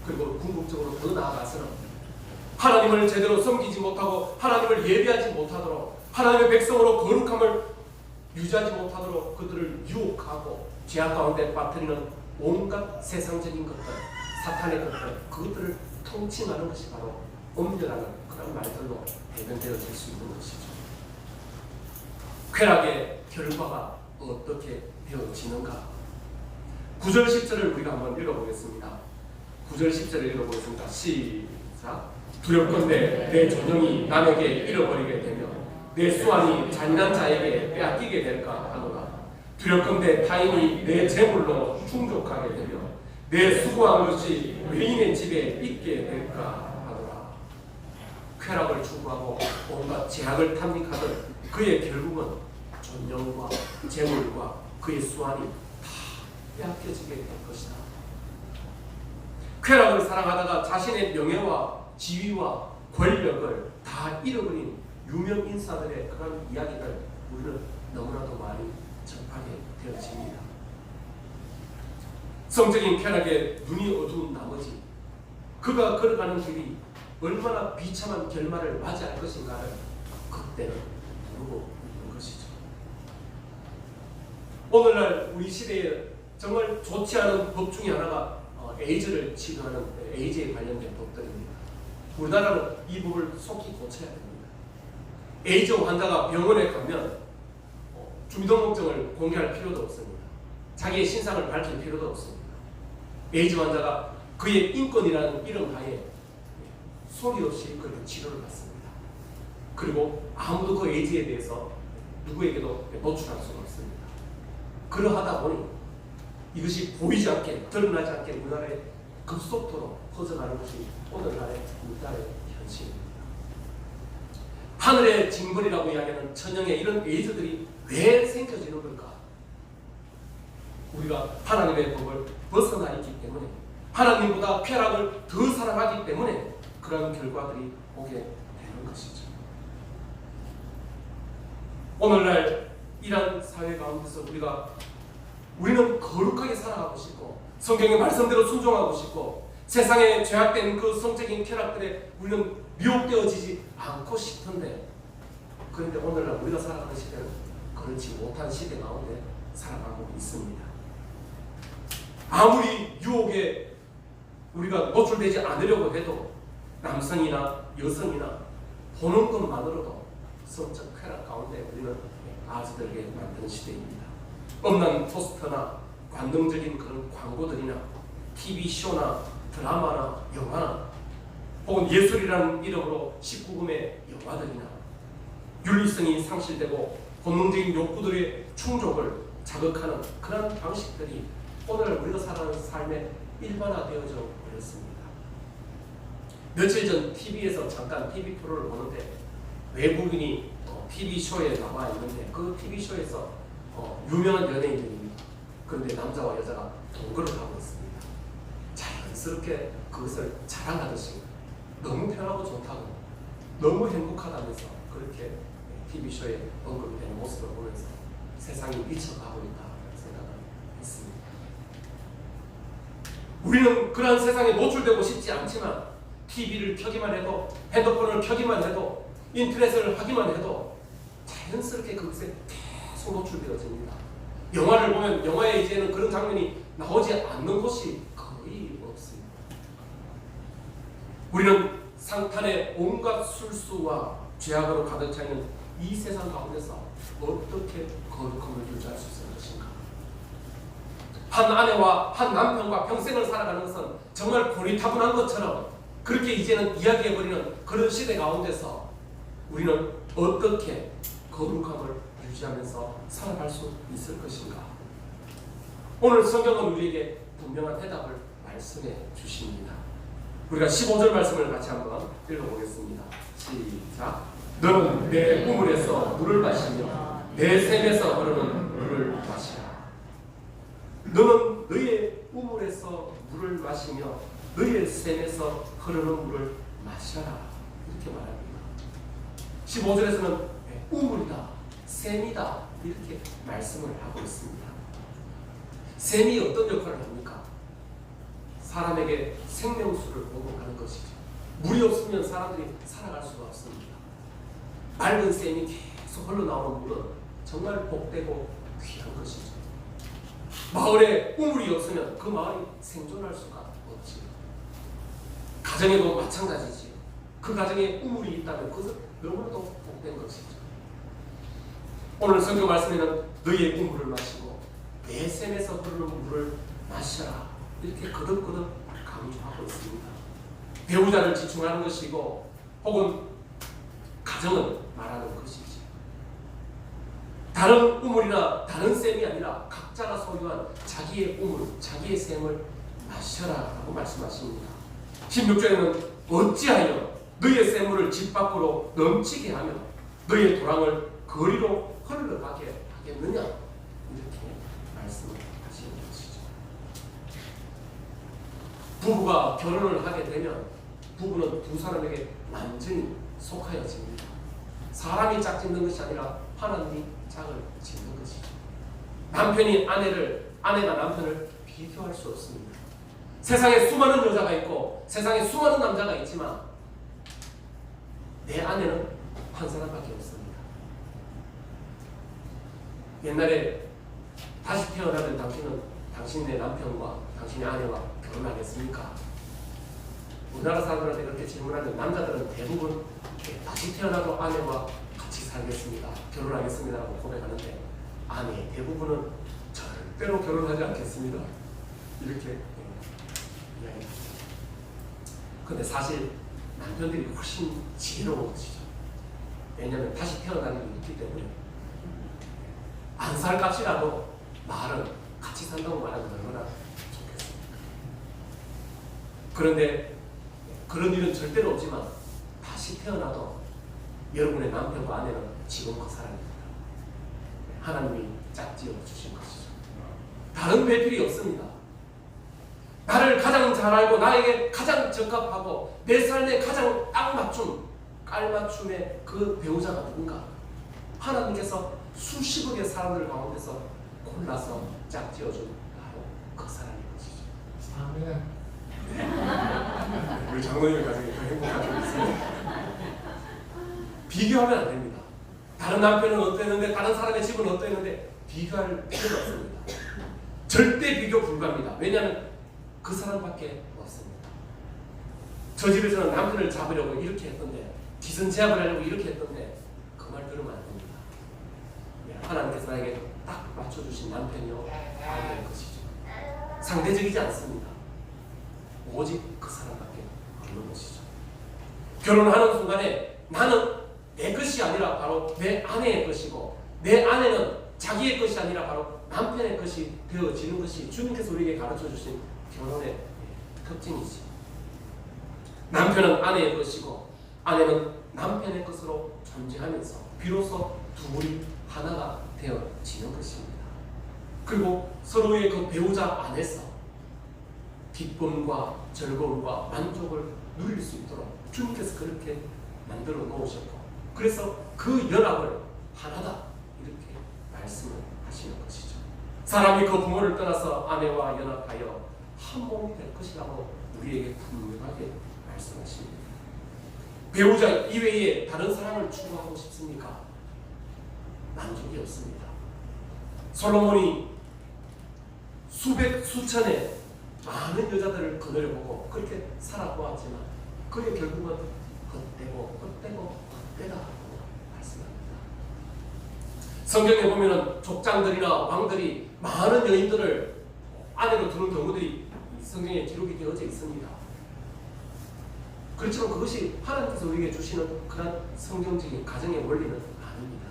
그리고 궁극적으로 더 나아가서는 하나님을 제대로 섬기지 못하고 하나님을 예배하지 못하도록, 하나님의 백성으로 거룩함을 유지하지 못하도록 그들을 유혹하고 죄악 가운데 빠뜨리는 온갖 세상적인 것들, 사탄의 것들, 그것들을 통칭하는 것이 바로 엄녀라는 그런 말들로 대변되어질 수 있는 것이죠. 쾌락의 결과가 어떻게 되어지는가? 9절 10절을 우리가 한번 읽어보겠습니다. 9절 10절을 읽어보겠습니다. 시작. 두렵건대 내 전영이 남에게 잃어버리게 되며 내 수완이 잔인한 자에게 빼앗기게 될까 하노라. 두렵건대 타인이 내 재물로 충족하게 되며 내 수고한 것이 외인의 집에 있게 될까 하노라. 쾌락을 추구하고 온갖 죄악을 탐닉하던 그의 결국은 전영과 재물과 그의 수완이 다 빼앗겨지게 될 것이다. 쾌락을 사랑하다가 자신의 명예와 지위와 권력을 다 잃어버린 유명 인사들의 그런 이야기를 우리는 너무나도 많이 접하게 되어집니다. 성적인 쾌락에 눈이 어두운 나머지 그가 걸어가는 길이 얼마나 비참한 결말을 맞이할 것인가를 그때는 모르고 있는 것이죠. 오늘날 우리 시대에 정말 좋지 않은 법 중에 하나가 에이즈를 치료하는 에이즈에 관련된 법들입니다. 우리나라는 이 법을 속히 고쳐야 됩니다. 에이즈 환자가 병원에 가면 주민등록증을 공개할 필요도 없습니다. 자기의 신상을 밝힐 필요도 없습니다. 에이즈 환자가 그의 인권이라는 이름 하에 소리 없이 그렇게 치료를 받습니다. 그리고 아무도 그 에이즈에 대해서 누구에게도 노출할 수가 없습니다. 그러하다 보니 이것이 보이지 않게, 드러나지 않게 우리나라에 급속도로 퍼져가는 것이 오늘날의 우리나라의 현실입니다. 하늘의 징벌이라고 이야기하는 천영의 이런 에이즈들이 왜 생겨지는 걸까? 우리가 하나님의 법을 벗어나 있기 때문에, 하나님보다 쾌락을 더 사랑하기 때문에 그런 결과들이 오게 되는 것이죠. 오늘날 이런 사회 가운데서 우리는 거룩하게 살아가고 싶고 성경의 말씀대로 순종하고 싶고 세상에 죄악된 그 성적인 쾌락들에 우리는 미혹되어지지 않고 싶은데, 그런데 오늘날 우리가 살아가는 시대는 그렇지 못한 시대 가운데 살아가고 있습니다. 아무리 유혹에 우리가 노출되지 않으려고 해도 남성이나 여성이나 보는 것만으로도 성적 쾌락 가운데 우리는 아주들에게 만드는 시대입니다. 엄난 포스터나 관능적인 그런 광고들이나 TV쇼나 드라마나 영화나 혹은 예술이라는 이름으로 19금의 영화들이나 윤리성이 상실되고 본능적인 욕구들의 충족을 자극하는 그런 방식들이 오늘 우리가 살아가는 삶에 일반화되어져 버렸습니다. 며칠 전 TV에서 잠깐 TV 프로를 보는데 외국인이 TV쇼에 나와 있는데 그 TV쇼에서 유명한 연예인들입니다. 그런데 남자와 여자가 동거를 하고 있습니다. 자연스럽게 그것을 자랑하듯이 너무 편하고 좋다고 너무 행복하다면서 그렇게 TV쇼에 언급이 되는 모습을 보면서 세상이 미쳐가고 있다는 생각을 했습니다. 우리는 그러한 세상에 노출되고 싶지 않지만 TV를 켜기만 해도 핸드폰을 켜기만 해도 인터넷을 하기만 해도 자연스럽게 그것에 계속 노출되어집니다. 영화를 보면 영화에 이제는 그런 장면이 나오지 않는 곳이 거의 없습니다. 우리는 상탄의 온갖 술수와 죄악으로 가득 차 있는 이 세상 가운데서 어떻게 거룩함을 유지할 수 있을 것인가? 한 아내와 한 남편과 평생을 살아가는 것은 정말 고리타분한 것처럼 그렇게 이제는 이야기해버리는 그런 시대 가운데서 우리는 어떻게 거룩함을 유지하면서 살아갈 수 있을 것인가? 오늘 성경은 우리에게 분명한 대답을 말씀해 주십니다. 우리가 15절 말씀을 같이 한번 읽어보겠습니다. 시작. 너는 내 우물에서 물을 마시며 내 샘에서 흐르는 물을 마시라. 너는 너의 우물에서 물을 마시며 너의 샘에서 흐르는 물을 마셔라. 이렇게 말합니다. 15절에서는 우물이다, 샘이다 이렇게 말씀을 하고 있습니다. 샘이 어떤 역할을 합니까? 사람에게 생명수를 공급하는 것이죠. 물이 없으면 사람들이 살아갈 수가 없습니다. 맑은 샘이 계속 흘러나오는 물은 정말 복되고 귀한 것이죠. 마을에 우물이 없으면 그 마을이 생존할 수가 없지요. 가정에도 마찬가지지요. 그 가정에 우물이 있다면 그것은 너무나도 복된 것이죠. 오늘 성경 말씀에는 너희의 우물을 마시고 내 샘에서 흐르는 물을 마셔라 이렇게 거듭거듭 강조하고 있습니다. 배우자를 지칭하는 것이고 혹은 가정을 말하는 것이지. 다른 우물이나 다른 샘이 아니라 각자가 소유한 자기의 우물, 자기의 샘을 마셔라 라고 말씀하십니다. 16절에는 어찌하여 너희의 샘물을 집 밖으로 넘치게 하며 너희의 도랑을 거리로 흘러가게 하겠느냐 이렇게 말씀을 하시는 것이죠. 부부가 결혼을 하게 되면 부부는 두 사람에게 완전히 속하여집니다. 사람이 짝짓는 것이 아니라 하나님이 짝을 짓는 것이죠. 남편이 아내가 남편을 비교할 수 없습니다. 세상에 수많은 여자가 있고 세상에 수많은 남자가 있지만 내 아내는 한 사람밖에 없습니다. 옛날에 다시 태어나면 당신은 당신의 남편과 당신의 아내와 결혼하겠습니까? 우리나라 사람들한테 그렇게 질문하면 남자들은 대부분 다시 태어나도 아내와 같이 살겠습니다, 결혼하겠습니다 라고 고백하는데 아내 대부분은 절대로 결혼하지 않겠습니다 이렇게 이야기합니다. 그런데 사실 남편들이 훨씬 지혜로운 것이죠. 왜냐하면 다시 태어나는 게 있기 때문에 안 살 값이라도 말은 같이 산다고 말하면 얼마나 좋겠습니까? 그런데 그런 일은 절대로 없지만 다시 태어나도 여러분의 남편과 아내는 지금 그 사람입니다. 하나님이 짝지어 주신 것이죠. 다른 배필이 없습니다. 나를 가장 잘 알고 나에게 가장 적합하고 내 삶에 가장 깔맞춤의 그 배우자가 누군가? 하나님께서 수십억의 사람들 가운데서 골라서 짝지어준 바로 그 사람인 것이죠. 아멘. 우리 장로님의 가정이 더 행복하게 있습니다. 비교하면 안 됩니다. 다른 남편은 어땠는데 다른 사람의 집은 어땠는데 비교할 필요가 없습니다. 절대 비교 불가합니다. 왜냐하면 그 사람밖에 없습니다. 저 집에서는 남편을 잡으려고 이렇게 했던데, 기선제압을 하려고 이렇게 했던데, 그 말 들으면 안 됩니다. 하나님께서 나에게 딱 맞춰주신 남편이요 아내일 것이죠. 상대적이지 않습니다. 오직 그 사람밖에 없는 것이죠. 결혼하는 순간에 나는 내 것이 아니라 바로 내 아내의 것이고, 내 아내는 자기의 것이 아니라 바로 남편의 것이 되어지는 것이 주님께서 우리에게 가르쳐주신 결혼의 특징이지. 남편은 아내의 것이고 아내는 남편의 것으로 존재하면서 비로소 둘이 하나가 되어지는 것입니다. 그리고 서로의 그 배우자 안에서 기쁨과 즐거움과 만족을 누릴 수 있도록 주님께서 그렇게 만들어 놓으셨고, 그래서 그 연합을 하나다 이렇게 말씀을 하시는 것이죠. 사람이 그 부모를 떠나서 아내와 연합하여 한 몸이 될 것이라고 우리에게 분명하게 말씀하십니다. 배우자 이외에 다른 사람을 추구하고 싶습니까? 만족이 없습니다. 솔로몬이 수천의 많은 여자들을 거느려보고 그렇게 살아보았지만 그게 결국은 헛되다고 말씀합니다. 성경에 보면은 족장들이나 왕들이 많은 여인들을 아내로 두는 경우들이 성경에 기록이 되어져 있습니다. 그렇지만 그것이 하나님께서 우리에게 주시는 그런 성경적인 가정의 원리는 아닙니다.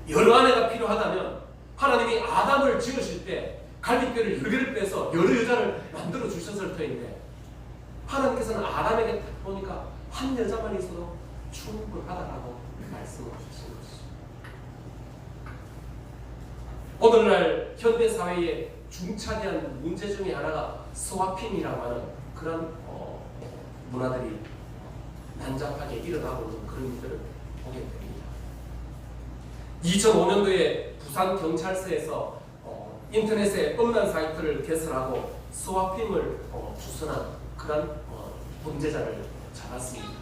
여러 아내가 필요하다면 하나님이 아담을 지으실 때 갈비뼈를 10개를 빼서 여러 여자를 만들어 주셨을 터인데, 하나님께서는 아담에게 보니까 한 여자만 있어도 충분하다라고 말씀을 주신 것이죠. 오늘날 현대사회의 중차대한 문제 중에 하나가 스와핑이라고 하는 그런 문화들이 난잡하게 일어나고 있는 그런 일들을 보게 됩니다. 2005년도에 부산경찰서에서 인터넷에 음란 사이트를 개설하고 스와핑을 주선한 그런 범죄자를 잡았습니다.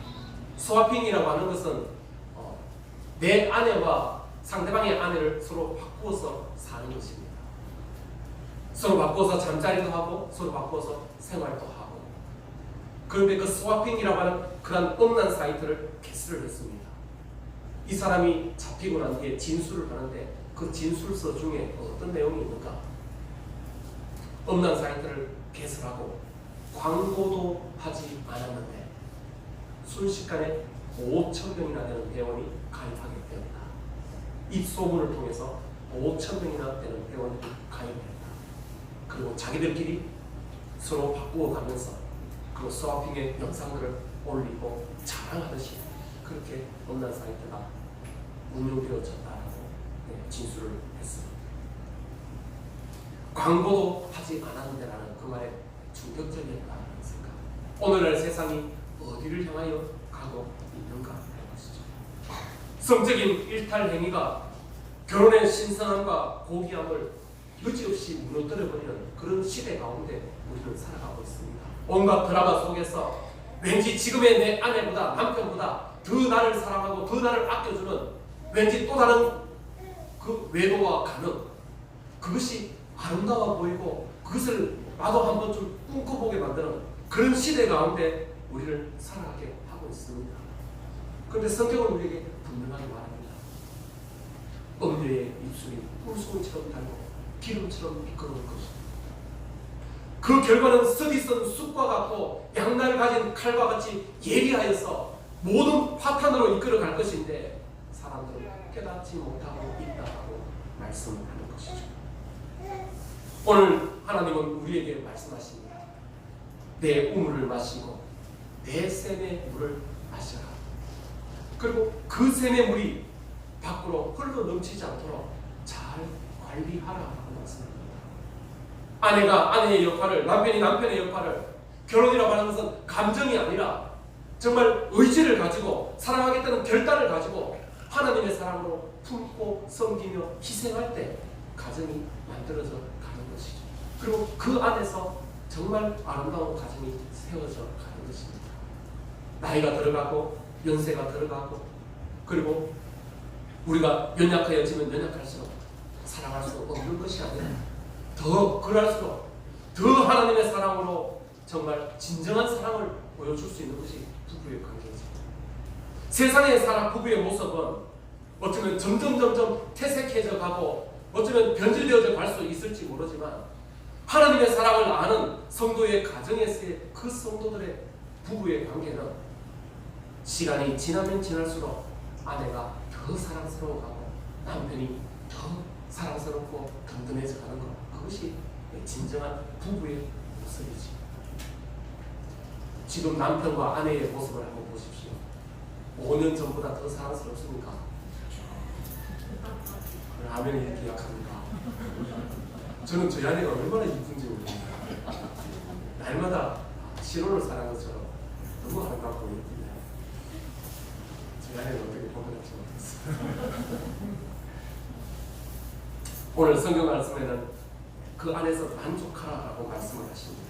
스와핑이라고 하는 것은 내 아내와 상대방의 아내를 서로 바꾸어서 사는 것입니다. 서로 바꾸어서 잠자리도 하고 서로 바꾸어서 생활도 하고. 그런데 그 스와핑이라고 하는 그런 음란 사이트를 개설을 했습니다. 이 사람이 잡히고 난 뒤에 진술을 하는데 그 진술서 중에 어떤 내용이 있는가? 음란 사이트를 개설하고 광고도 하지 않았는데 순식간에 5,000명이나 되는 회원이 가입하게 됩니다. 입소문을 통해서 5,000명이나 되는 회원이 가입했다. 그리고 자기들끼리 서로 바꾸어 가면서 그 스와핑의 영상들을 올리고 자랑하듯이 그렇게 음란 사이트가 운영되어졌다라고 진술을 했습니다. 광고도 하지 않았는데라는 그 말에 충격적이었다는 생각. 오늘날 세상이 어디를 향하여 가고 있는가 하는 것이죠. 성적인 일탈 행위가 결혼의 신선함과 고귀함을 여지없이 무너뜨려버리는 그런 시대 가운데 우리는 살아가고 있습니다. 온갖 드라마 속에서 왠지 지금의 내 아내보다 남편보다 더 나를 사랑하고 더 나를 아껴주는 왠지 또 다른 그 외모와 가능, 그것이 아름다워 보이고 그것을 나도 한번 좀 꿈꿔보게 만드는 그런 시대 가운데 우리를 살아가게 하고 있습니다. 그런데 성경은 우리에게 분명하게 말합니다. 음녀의 입술이 꿀송이처럼 달고 기름처럼 미끄러울 것이다. 그 결과는 쓰디쓴 쑥과 같고 양날 가진 칼과 같이 예리하여서 모든 파탄으로 이끌어갈 것인데 사람들은 깨닫지 못하고 있다고 말씀하는 것이죠. 오늘 하나님은 우리에게 말씀하십니다. 내 우물을 마시고 내 샘의 물을 마셔라. 그리고 그 샘의 물이 밖으로 흘러 넘치지 않도록 잘 관리하라고 말씀합니다. 아내가 아내의 역할을, 남편이 남편의 역할을, 결혼이라고 하는 것은 감정이 아니라 정말 의지를 가지고 사랑하겠다는 결단을 가지고 하나님의 사랑으로 품고 섬기며 희생할 때 가정이 만들어져 가는 것이죠. 그리고 그 안에서 정말 아름다운 가정이 세워져 가는 것입니다. 나이가 들어가고 연세가 들어가고 그리고 우리가 연약하여지면 연약할수록 사랑할 수 없는 것이 아니라 더 그럴수록 더 하나님의 사랑으로 정말 진정한 사랑을 보여줄 수 있는 것이 부부의 관계이죠. 세상의 사랑 부부의 모습은 어쩌면 점점 퇴색해져 가고 어쩌면 변질되어져 갈 수 있을지 모르지만 하나님의 사랑을 아는 성도의 가정에서의 그 성도들의 부부의 관계는 시간이 지나면 지날수록 아내가 더 사랑스러워가고 남편이 더 사랑스럽고 든든해져 가는 것, 그것이 진정한 부부의 모습이지. 지금 남편과 아내의 모습을 한번 보십시오. 5년 전보다 더 사랑스럽습니까? 라면이 이렇게 약합니까? 저는 저희 아내가 얼마나 이쁜지 모릅니다. 날마다 시로를 사는 것처럼 너무 아름답고 예쁘네요. 저희 아내는 어떻게 보는지 모르겠어요. 오늘 성경 말씀에는 그 안에서 만족하라고 말씀을 하십니다.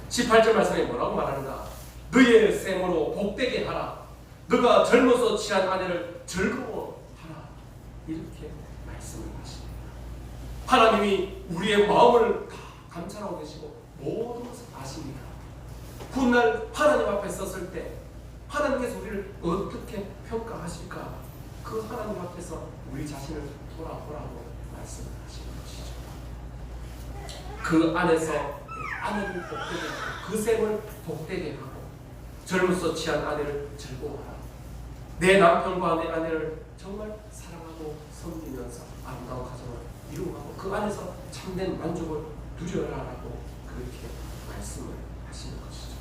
18절 말씀에 뭐라고 말하는가? 너의 셈으로 복되게 하라. 너가 젊어서 취한 아내를 즐거워하라. 이렇게 말씀을 하십니다. 하나님이 우리의 마음을 다 감찰하고 계시고 모든 것을 아십니다. 훗날 하나님 앞에 섰을 때 하나님께서 우리를 어떻게 평가하실까? 그 하나님 앞에서 우리 자신을 돌아보라고 말씀을 하시는 것이죠. 그 안에서 아내를 복되게 하고 그 셈을 복되게 하고 젊어서 취한 아내를 즐거워하라. 내 남편과 내 아내를 정말 사랑하고 섬기면서 아름다운 가정을 이루고 그 안에서 참된 만족을 누려라라고 그렇게 말씀을 하시는 것이죠.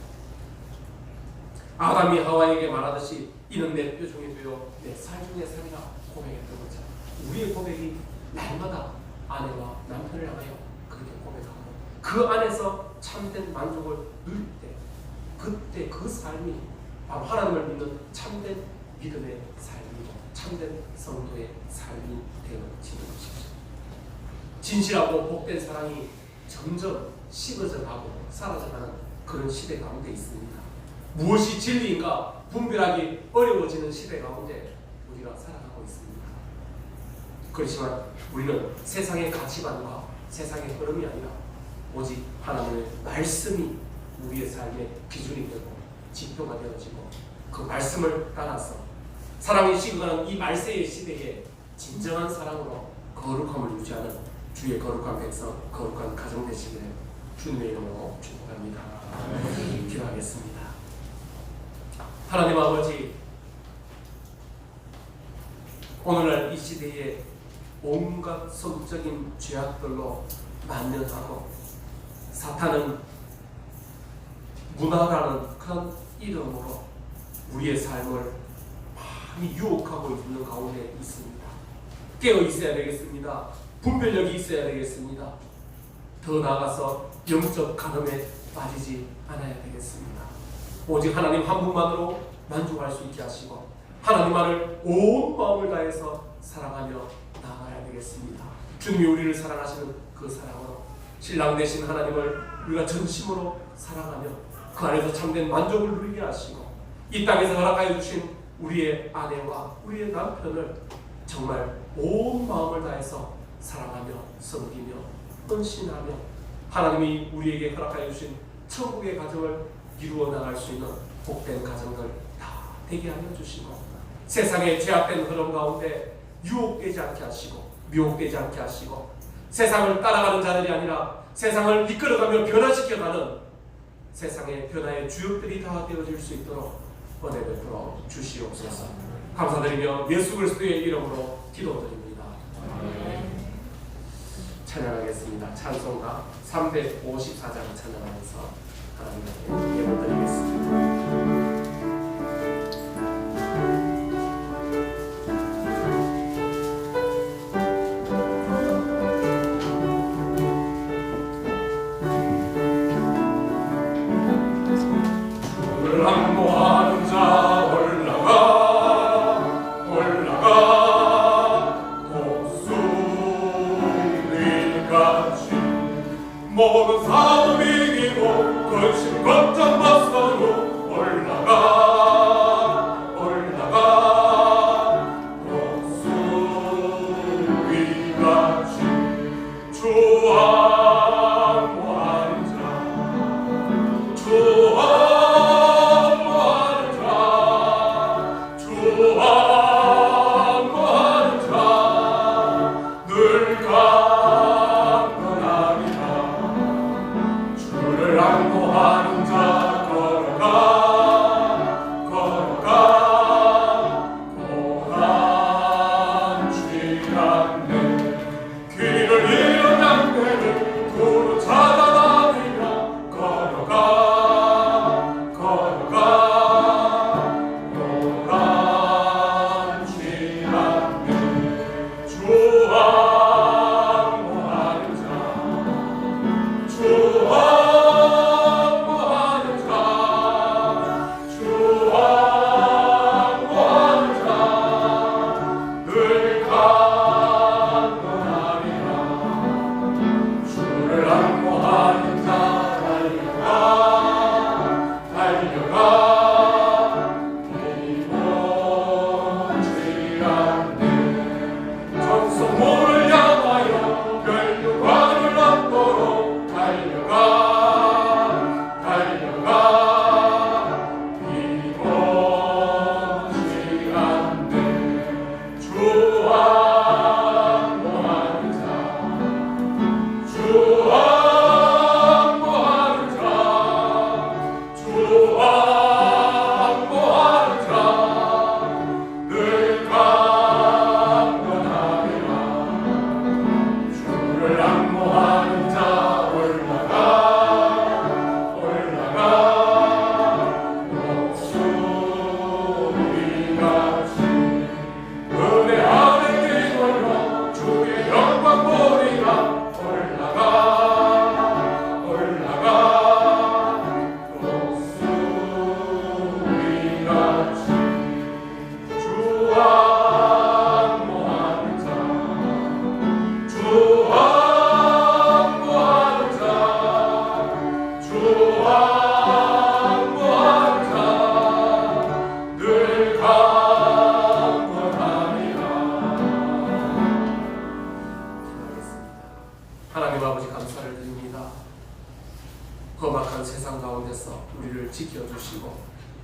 아담이 하와에게 말하듯이 이는 내 뼈 중에 뼈요 내 살 중에 살이라 고백했던 것처럼 우리의 고백이 날마다 아내와 남편을 향하여 그렇게 고백하고 그 안에서 참된 만족을 누릴 때 그때 그 삶이 바로 하나님을 믿는 참된 믿음의 삶이고 참된 성도의 삶이 되어지는 것이죠. 진실하고 복된 사랑이 점점 식어져 가고 사라져가는 그런 시대 가운데 있습니다. 무엇이 진리인가 분별하기 어려워지는 시대 가운데 우리가 살아가고 있습니다. 그렇지만 우리는 세상의 가치관과 세상의 흐름이 아니라 오직 하나님의 말씀이 우리의 삶의 기준이 되고 지표가 되어지고 그 말씀을 따라서 사랑이 식어가는 이 말세의 시대에 진정한 사랑으로 거룩함을 유지하는 주의 거룩한 백성, 거룩한 가정 되시기를 주님의 이름으로 축복합니다. 기도하겠습니다. 하나님 아버지, 오늘날 이 시대에 온갖 성적인 죄악들로 만연하고 사탄은 문화라는 큰 이름으로 우리의 삶을 많이 유혹하고 있는 가운데 있습니다. 깨어 있어야 되겠습니다. 분별력이 있어야 되겠습니다. 더 나아가서 영적 간음에 빠지지 않아야 되겠습니다. 오직 하나님 한 분만으로 만족할 수 있게 하시고 하나님만을 온 마음을 다해서 사랑하며 나아가야 되겠습니다. 주님이 우리를 사랑하시는 그 사랑으로 신랑 되신 하나님을 우리가 전심으로 사랑하며 그 안에서 참된 만족을 누리게 하시고 이 땅에서 허락하여 주신 우리의 아내와 우리의 남편을 정말 온 마음을 다해서 사랑하며 섬기며 헌신하며 하나님이 우리에게 허락하여 주신 천국의 가정을 이루어 나갈 수 있는 복된 가정들 다 되게 하여 주시고 세상의 죄악된 흐름 가운데 유혹되지 않게 하시고 미혹되지 않게 하시고 세상을 따라가는 자들이 아니라 세상을 이끌어가며 변화시켜가는 세상의 변화의 주역들이 다 되어질 수 있도록 은혜 베풀어 주시옵소서. 감사드리며 예수 그리스도의 이름으로 기도드립니다. 찬양하겠습니다. 찬송가 354장을 찬양하면서 하나님께 예물 드리겠습니다. 항모하는 자 올라가 독수리같이 모든 사움 이기고 근심 걱정 벗어로 올라가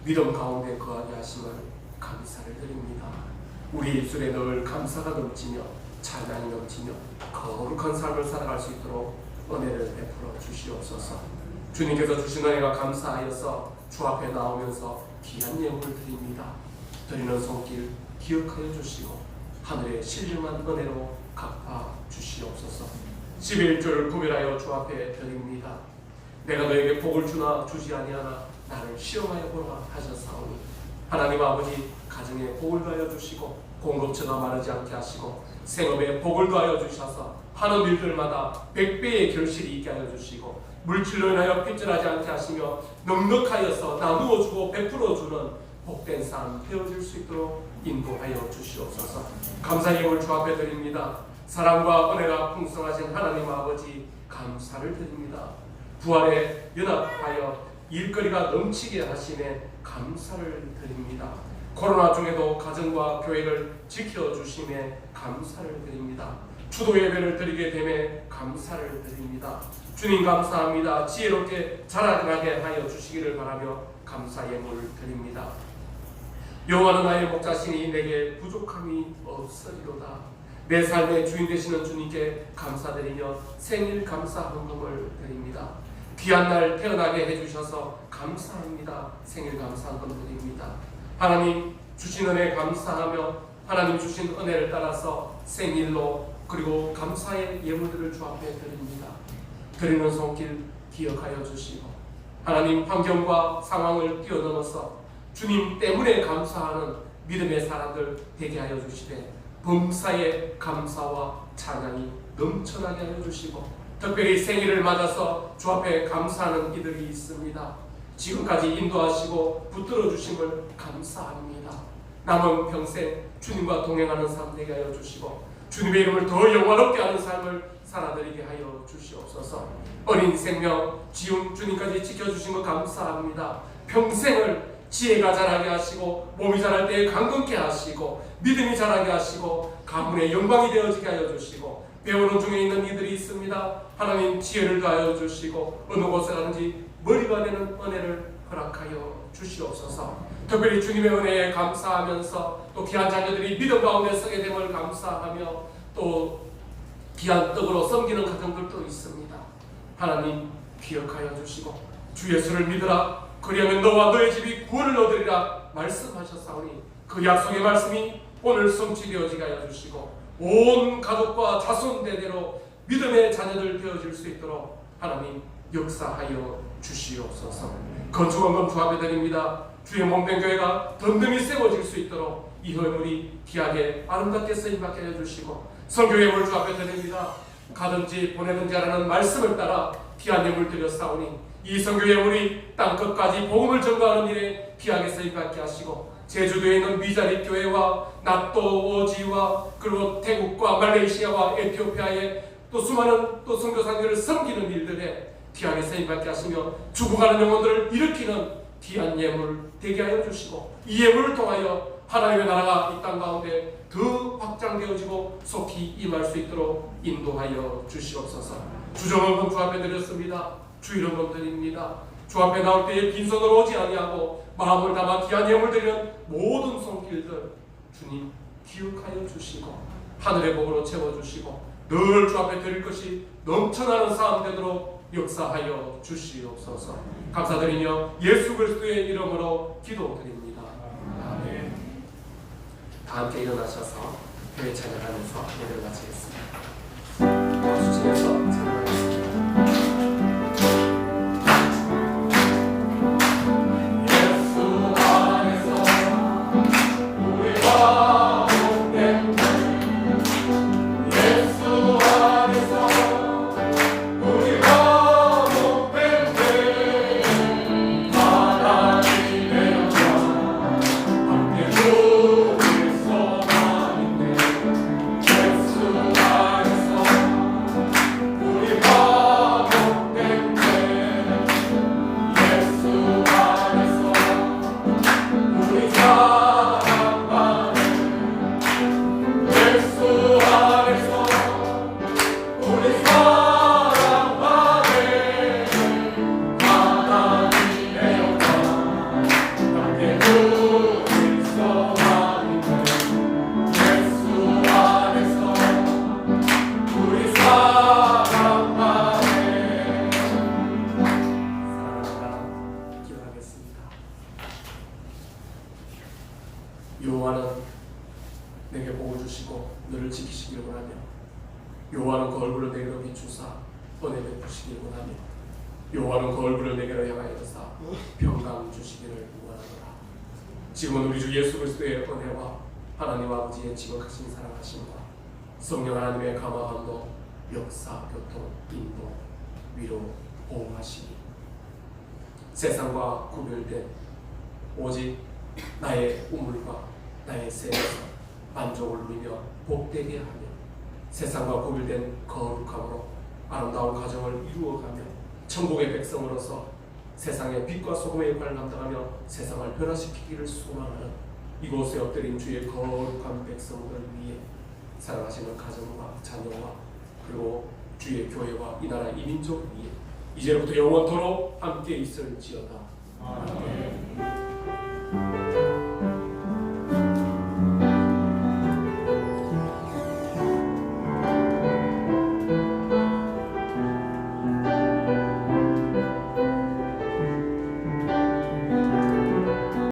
믿음 가운데 거하게 하심을 감사를 드립니다. 우리 입술에 늘 감사가 넘치며 찬양이 넘치며 거룩한 삶을 살아갈 수 있도록 은혜를 베풀어 주시옵소서. 주님께서 주신 은혜가 감사하여서 주 앞에 나오면서 귀한 예물을 드립니다. 드리는 손길 기억하여 주시고 하늘의 신령한 은혜로 갚아 주시옵소서. 11절 구별하여 주 앞에 드립니다. 내가 너에게 복을 주나 주지 아니하나 나를 시험하여 보라 하셨사오니 하나님 아버지 가정에 복을 더하여 주시고 공급처가 마르지 않게 하시고 생업에 복을 더하여 주셔서 하는 일들마다 100배의 결실이 있게 하여 주시고 물질로 인하여 삐뚤하지 않게 하시며 넉넉하여서 나누어 주고 베풀어 주는 복된 삶 되어질 수 있도록 인도하여 주시옵소서. 감사의 예물 주 앞에 드립니다. 사랑과 은혜가 풍성하신 하나님 아버지 감사를 드립니다. 부활에 연합하여 일거리가 넘치게 하심에 감사를 드립니다. 코로나 중에도 가정과 교회를 지켜주심에 감사를 드립니다. 주도 예배를 드리게 됨에 감사를 드립니다. 주님 감사합니다. 지혜롭게 자라나게 하여 주시기를 바라며 감사 예물을 드립니다. 여호와는 나의 목자시니 내게 부족함이 없으리로다. 내 삶의 주인 되시는 주님께 감사드리며 생일 감사 헌금을 드립니다. 귀한 날 태어나게 해주셔서 감사합니다. 생일 감사 헌금 드립니다. 하나님 주신 은혜 감사하며 하나님 주신 은혜를 따라서 생일로 그리고 감사의 예물들을 주 앞에 드립니다. 드리는 손길 기억하여 주시고 하나님 환경과 상황을 뛰어넘어서 주님 때문에 감사하는 믿음의 사람들 되게 하여 주시되 범사의 감사와 찬양이 넘쳐나게 하여 주시고 특별히 생일을 맞아서 주 앞에 감사하는 이들이 있습니다. 지금까지 인도하시고 붙들어 주심을 감사합니다. 남은 평생 주님과 동행하는 삶 되게 하여 주시고 주님의 이름을 더 영화롭게 하는 삶을 살아드리게 하여 주시옵소서. 어린 생명 지금 주님까지 지켜주신 것 감사합니다. 평생을 지혜가 자라게 하시고 몸이 자랄 때에 강건케 하시고 믿음이 자라게 하시고 가문의 영광이 되어지게 하여 주시고 배우는 중에 있는 이들이 있습니다. 하나님 지혜를 더하여 주시고 어느 곳에 가는지 머리가 되는 은혜를 허락하여 주시옵소서. 특별히 주님의 은혜에 감사하면서 또 귀한 자녀들이 믿음 가운데 서게 됨을 감사하며 또 귀한 떡으로 섬기는 가정들도 있습니다. 하나님 기억하여 주시고 주 예수를 믿으라 그리하면 너와 너의 집이 구원을 얻으리라 말씀하셨사오니 그 약속의 말씀이 오늘 성취되어지게 하여 주시고 온 가족과 자손 대대로 믿음의 자녀들 되어질 수 있도록 하나님 역사하여 주시옵소서. 건축원금 주 앞에 드립니다. 주의 몸된 교회가 든든히 세워질 수 있도록 이 헌물이 귀하게 아름답게 쓰임받게 해주시고 선교 예물 주 앞에 드립니다. 가든지 보내든지 하라는 말씀을 따라 귀한 예물 드렸사오니 이 선교 예물이 땅끝까지 복음을 전가하는 일에 귀하게 쓰임받게 하시고 제주도에 있는 미자립 교회와 낙도 오지와 그리고 태국과 말레이시아와 에티오피아의 또 수많은 또 선교사님들을 섬기는 일들에 귀하게 쓰임받게 하시며 죽어가는 영혼들을 일으키는 귀한 예물 되게 하여 주시고 이 예물을 통하여 하나님의 나라가 이 땅 가운데 더 확장되어지고 속히 임할 수 있도록 인도하여 주시옵소서. 주정헌금 주 앞에 드렸습니다. 주 이름을 드립니다. 주 앞에 나올 때에 빈손으로 오지 아니하고 마음을 담아 귀한 예물 드리는 모든 손길들 주님 기억하여 주시고 하늘의 복으로 채워주시고 늘 주 앞에 드릴 것이 넘쳐나는 삶 되도록 역사하여 주시옵소서. 감사드리며 예수 그리스도의 이름으로 기도드립니다. 아멘. 다 함께 일어나셔서 교회 찬양하면서 예배를 마치겠습니다. 도와주시면서 찬양하겠습니다. 우리 여호와는 내게 복을 주시고 너를 지키시기를 원하며 여호와는 그 얼굴을 내게로 비추사 은혜 베푸시기를 원하며 여호와는 그 얼굴을 내게로 향하여서 평강 주시기를 원하노라. 지금은 우리 주 예수 그리스도의 은혜와 하나님 아버지의 지극하신 사랑하심과 성령 하나님의 감화감도 역사, 교통, 인도, 위로, 보호하시니 세상과 구별된 오직 나의 우물과 나의 샘에서 만족을 누리며 복되게 하며 세상과 구별된 거룩함으로 아름다운 가정을 이루어가며 천국의 백성으로서 세상의 빛과 소금의 역할을 감당하며 세상을 변화시키기를 소망하는 이곳에 엎드린 주의 거룩한 백성들 위해 사랑하시는 가정과 자녀와 그리고 주의 교회와 이 나라 이 민족 위에 이제로부터 영원토록 함께 있을지어다. 아멘.